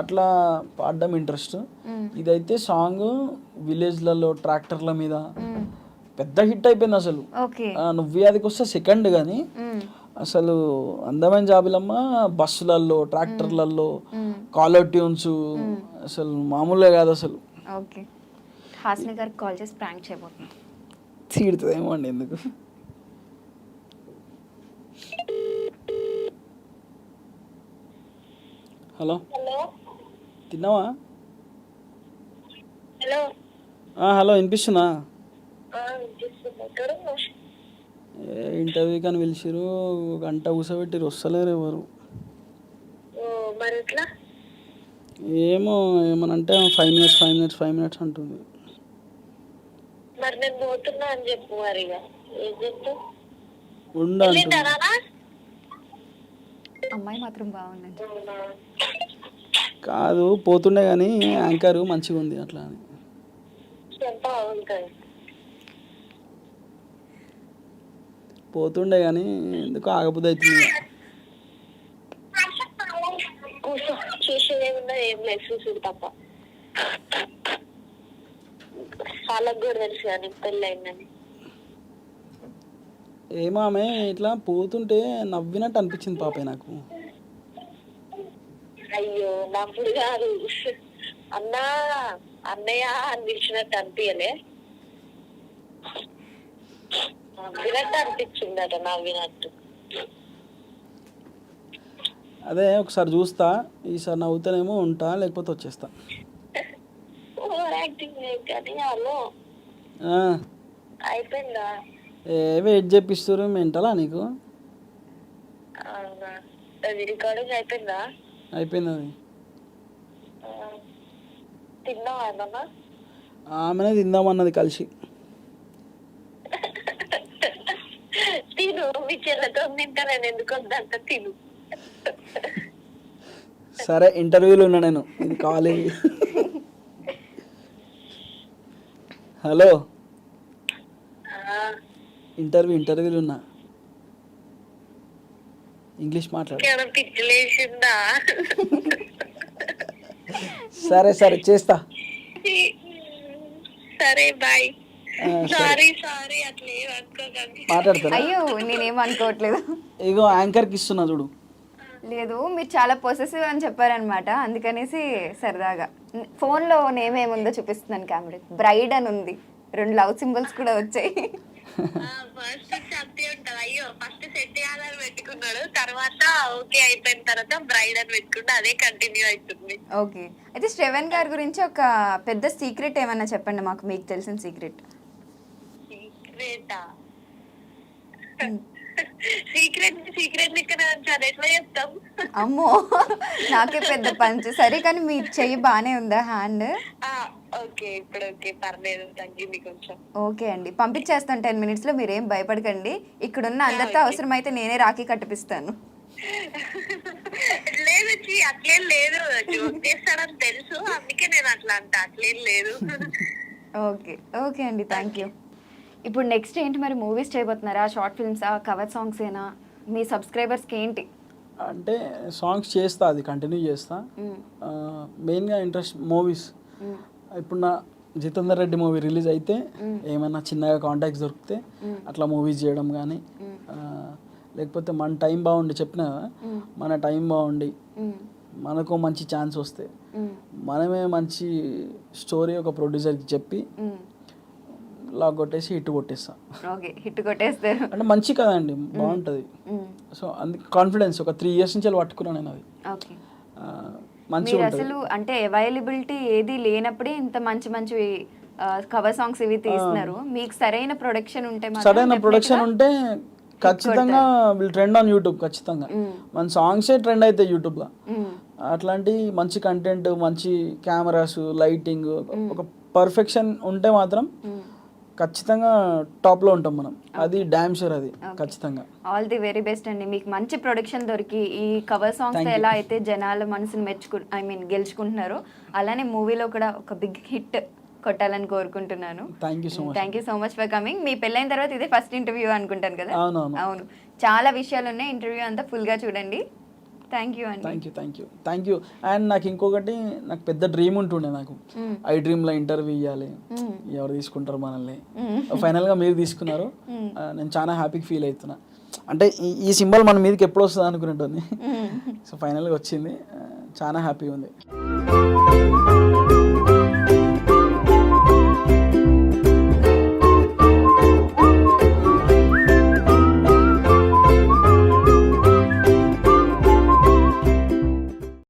అట్లా పాడడం ఇంట్రెస్ట్. ఇదైతే సాంగ్ విలేజ్లలో ట్రాక్టర్ల మీద పెద్ద హిట్ అయిపోయింది అసలు. నువ్వే అదికి వస్తే సెకండ్, కానీ అసలు అందమైన జాబిలమ్మ బస్సులలో ట్రాక్టర్లలో కాలర్ ట్యూన్స్ అసలు మామూలుగా కాదు అసలు. ఓకే, హాస్ని గారికి కాల్ చేసి ప్రాంక్ చేయబోతున్నా, తీడుతుందేమో అండి ఎందుకు. హలో, తిన్నావా? హలో, వినిపిస్తున్నా? ఇంటర్వ్యూ కానీ పిలిచిరు, గంట కూర్చోబెట్టిరు, వస్తలేరు ఎవరు. ఏమో ఏమనంటే 5 minutes అంటుంది. నేను పోతున్నా అని చెప్పు మరి ఇక. ఏం చెప్తావు? ఉండండి. వెళ్ళింటారా? అమ్మాయి మాత్రం బాగుందండి. కాదు పోతుండే కానీ యాంకర్ మంచిగా ఉంది అట్లా అని. బాగుంటుంది. పోతుండే కానీ ఎందుకు ఆగబుద్ధి అవుతుంది. కూర్చో, చూసేదేముందా? ఏం లేదు, చూసుడు తప్ప. వాళ్ళకు కూడా తెలుసు కానీ పెళ్ళయిందని. ఏమో ఆమె ఇట్లా పోతుంటే నవ్వినట్టు అనిపించింది పాపే నాకు. అయ్యో నవ్వుడు కాదు, అన్నా అన్నయ్య అని పిలిచినట్టు అనిపించలే, నవ్వినట్టు అనిపించిందట. నవ్వినట్టు. అదే ఒకసారి చూస్తా, ఈసారి నవ్వుతానేమో ఉంటా, లేకపోతే వచ్చేస్తా. ఓవర్ యాక్టింగ్ కానీ హలో ఆ, అయిపోయిందా? వెయిట్ చేపిస్తారు మెంటలా నీకు? అవునా, అది రికార్డింగ్ అయిపోయిందా? అయిపోయింది అది. తిన్నావా ఏమన్నా? ఆమెనే తిందామన్నది కలిసి. తిను, మీ చెల్లెతో తింటా, నేను ఎందుకు వద్దంట, తిను. సరే ఇంటర్వ్యూలో ఉన్నా నేను, ఇది కాలేజ్. హలో, ఇంటర్వ్యూలో ఉన్నా. ఇంగ్లీష్ మాట్లాడు. పిచ్చిలేసిందా? సరే సరే చేస్తా. సరే బాయ్. సరే సారీ అట్లా ఏమనుకోకండి. మాట్లాడతారా? అయ్యో నేనేం అనుకోవట్లేదు. ఇగో యాంకర్కి ఇస్తున్నా చూడు. లేదు, మీరు చాలా పొసెసివ్ అని చెప్పారనమాట, అందుకనేసి సరదాగా ఫోన్లో నేమ్ ఏముందో చూపిస్తున్నాను. కెమెరా బ్రైడ్ అని ఉంది, 2 లవ్ సింబల్స్ కూడా వచ్చాయి. ఫస్ట్ అంతే ఉంటది. అయ్యో ఫస్ట్ సెట్ చేయాలని పెట్టుకున్నాడు, తర్వాత ఓకే అయిపోయిన తర్వాత బ్రైడ్ అని పెట్టుకుంటే అదే కంటిన్యూ అవుతుంది. ఓకే, అయితే శ్రవణ్ గారి గురించి ఒక పెద్ద సీక్రెట్ ఏమన్నా చెప్పండి మాకు, మీకు తెలిసిన సీక్రెట్. సీక్రెటా? సీక్రెట్ ఇక్కడ ఎట్లా చెప్తాం? అమ్మో, నాకే పెద్ద పంచ్. సరే కానీ మీ చెయ్యి బానే ఉందా, హ్యాండ్? ఓకే, ఇప్పుడు ఓకే, పర్లేదు, తగ్గింది కొంచెం. ఓకే అండి, పంపించేస్తాను 10 minutes లో, మీరేం భయపడకండి. ఇక్కడున్న అందరితో అవసరమైతే నేనే రాఖీ కట్టిపిస్తాను. లేదు అట్లేం లేదు, జోక్ చేస్తాడని తెలుసు, అందుకే నేను అట్లా అంట, అట్లేం లేదు. ఓకే ఓకే అండి, థ్యాంక్ యూ. ఇప్పుడు నెక్స్ట్ ఏంటి మరి, మూవీస్ చేయబోతున్నారా, షార్ట్ ఫిల్మ్సా, కవర్ సాంగ్స్ ఏనా? మీ సబ్స్క్రైబర్స్కి ఏంటి? అంటే సాంగ్స్ చేస్తా, అది కంటిన్యూ చేస్తా. మెయిన్గా ఇంట్రెస్ట్ మూవీస్. ఇప్పుడు నా జితేందర్ రెడ్డి మూవీ రిలీజ్ అయితే ఏమైనా చిన్నగా కాంటాక్ట్స్ దొరికితే అట్లా మూవీస్ చేయడం కానీ, లేకపోతే మన టైం బాగుండి, చెప్పిన మన టైం బాగుండి మనకు మంచి ఛాన్స్ వస్తే మనమే మంచి స్టోరీ ఒక ప్రొడ్యూసర్కి చెప్పి లాగ్ కొట్టేసి హిట్ కొట్టేస్తా. ఓకే, హిట్ కొట్టేస్తారు అంటే మంచి కదండి, బాగుంటుంది. సో అందుకే కాన్ఫిడెన్స్ ఒక 3 years నుంచి పట్టుకున్నాను నేను అది. ఓకే, మంచిగా మీరు ఉంటుంది. అసలు అంటే అవైలబిలిటీ ఏది లేనప్పుడే ఇంత మంచి మంచి కవర్ సాంగ్స్ ఇవి తీస్తున్నారు. మీకు సరైన ప్రొడక్షన్ ఉంటే మాత్రం సరైన definitely ప్రొడక్షన్ ఉంటే ఖచ్చితంగా విల్ ట్రెండ్ ఆన్ యూట్యూబ్. ఖచ్చితంగా మన సాంగ్సే ట్రెండ్ అవుతాయి యూట్యూబ్లో. అట్లాంటి మంచి కంటెంట్, మంచి కెమెరాస్, లైటింగ్, ఒక పర్ఫెక్షన్ ఉంటే మాత్రం ఖచ్చితంగా టాప్లో ఉంటాం మనం. అది డామ్ షూర్, అది ఖచ్చితంగా. ఆల్ ది వెరీ బెస్ట్ అండి, మీకు మంచి ప్రొడక్షన్ దొరికి ఈ కవర్ సాంగ్స్ ఎలా అయితే జనాల మనసుని గెలుచుకుంటున్నారో, అలానే మూవీలో కూడా ఒక బిగ్ హిట్ కొట్టాలని కోరుకుంటున్నాను. Thank you so much for coming. మీ పెళ్ళైన తర్వాత ఇదే ఫస్ట్ ఇంటర్వ్యూ అనుకుంటాను కదా? అవును, చాలా విషయాలు ఉన్నాయి, ఇంటర్వ్యూ అంతా ఫుల్గా చూడండి. థ్యాంక్ యూ అండి. Thank you. అండ్ నాకు ఇంకొకటి, నాకు పెద్ద డ్రీమ్ ఉంటుండే, నాకు ఐ డ్రీమ్లో ఇంటర్వ్యూ ఇవ్వాలి, ఎవరు తీసుకుంటారు మనల్ని. ఫైనల్గా మీరు తీసుకున్నారు, నేను చాలా హ్యాపీగా ఫీల్ అవుతున్నా. అంటే ఈ సింబల్ మన మీదకి ఎప్పుడు వస్తుంది అనుకునేటోని, సో ఫైనల్గా వచ్చింది, చాలా హ్యాపీగా ఉంది.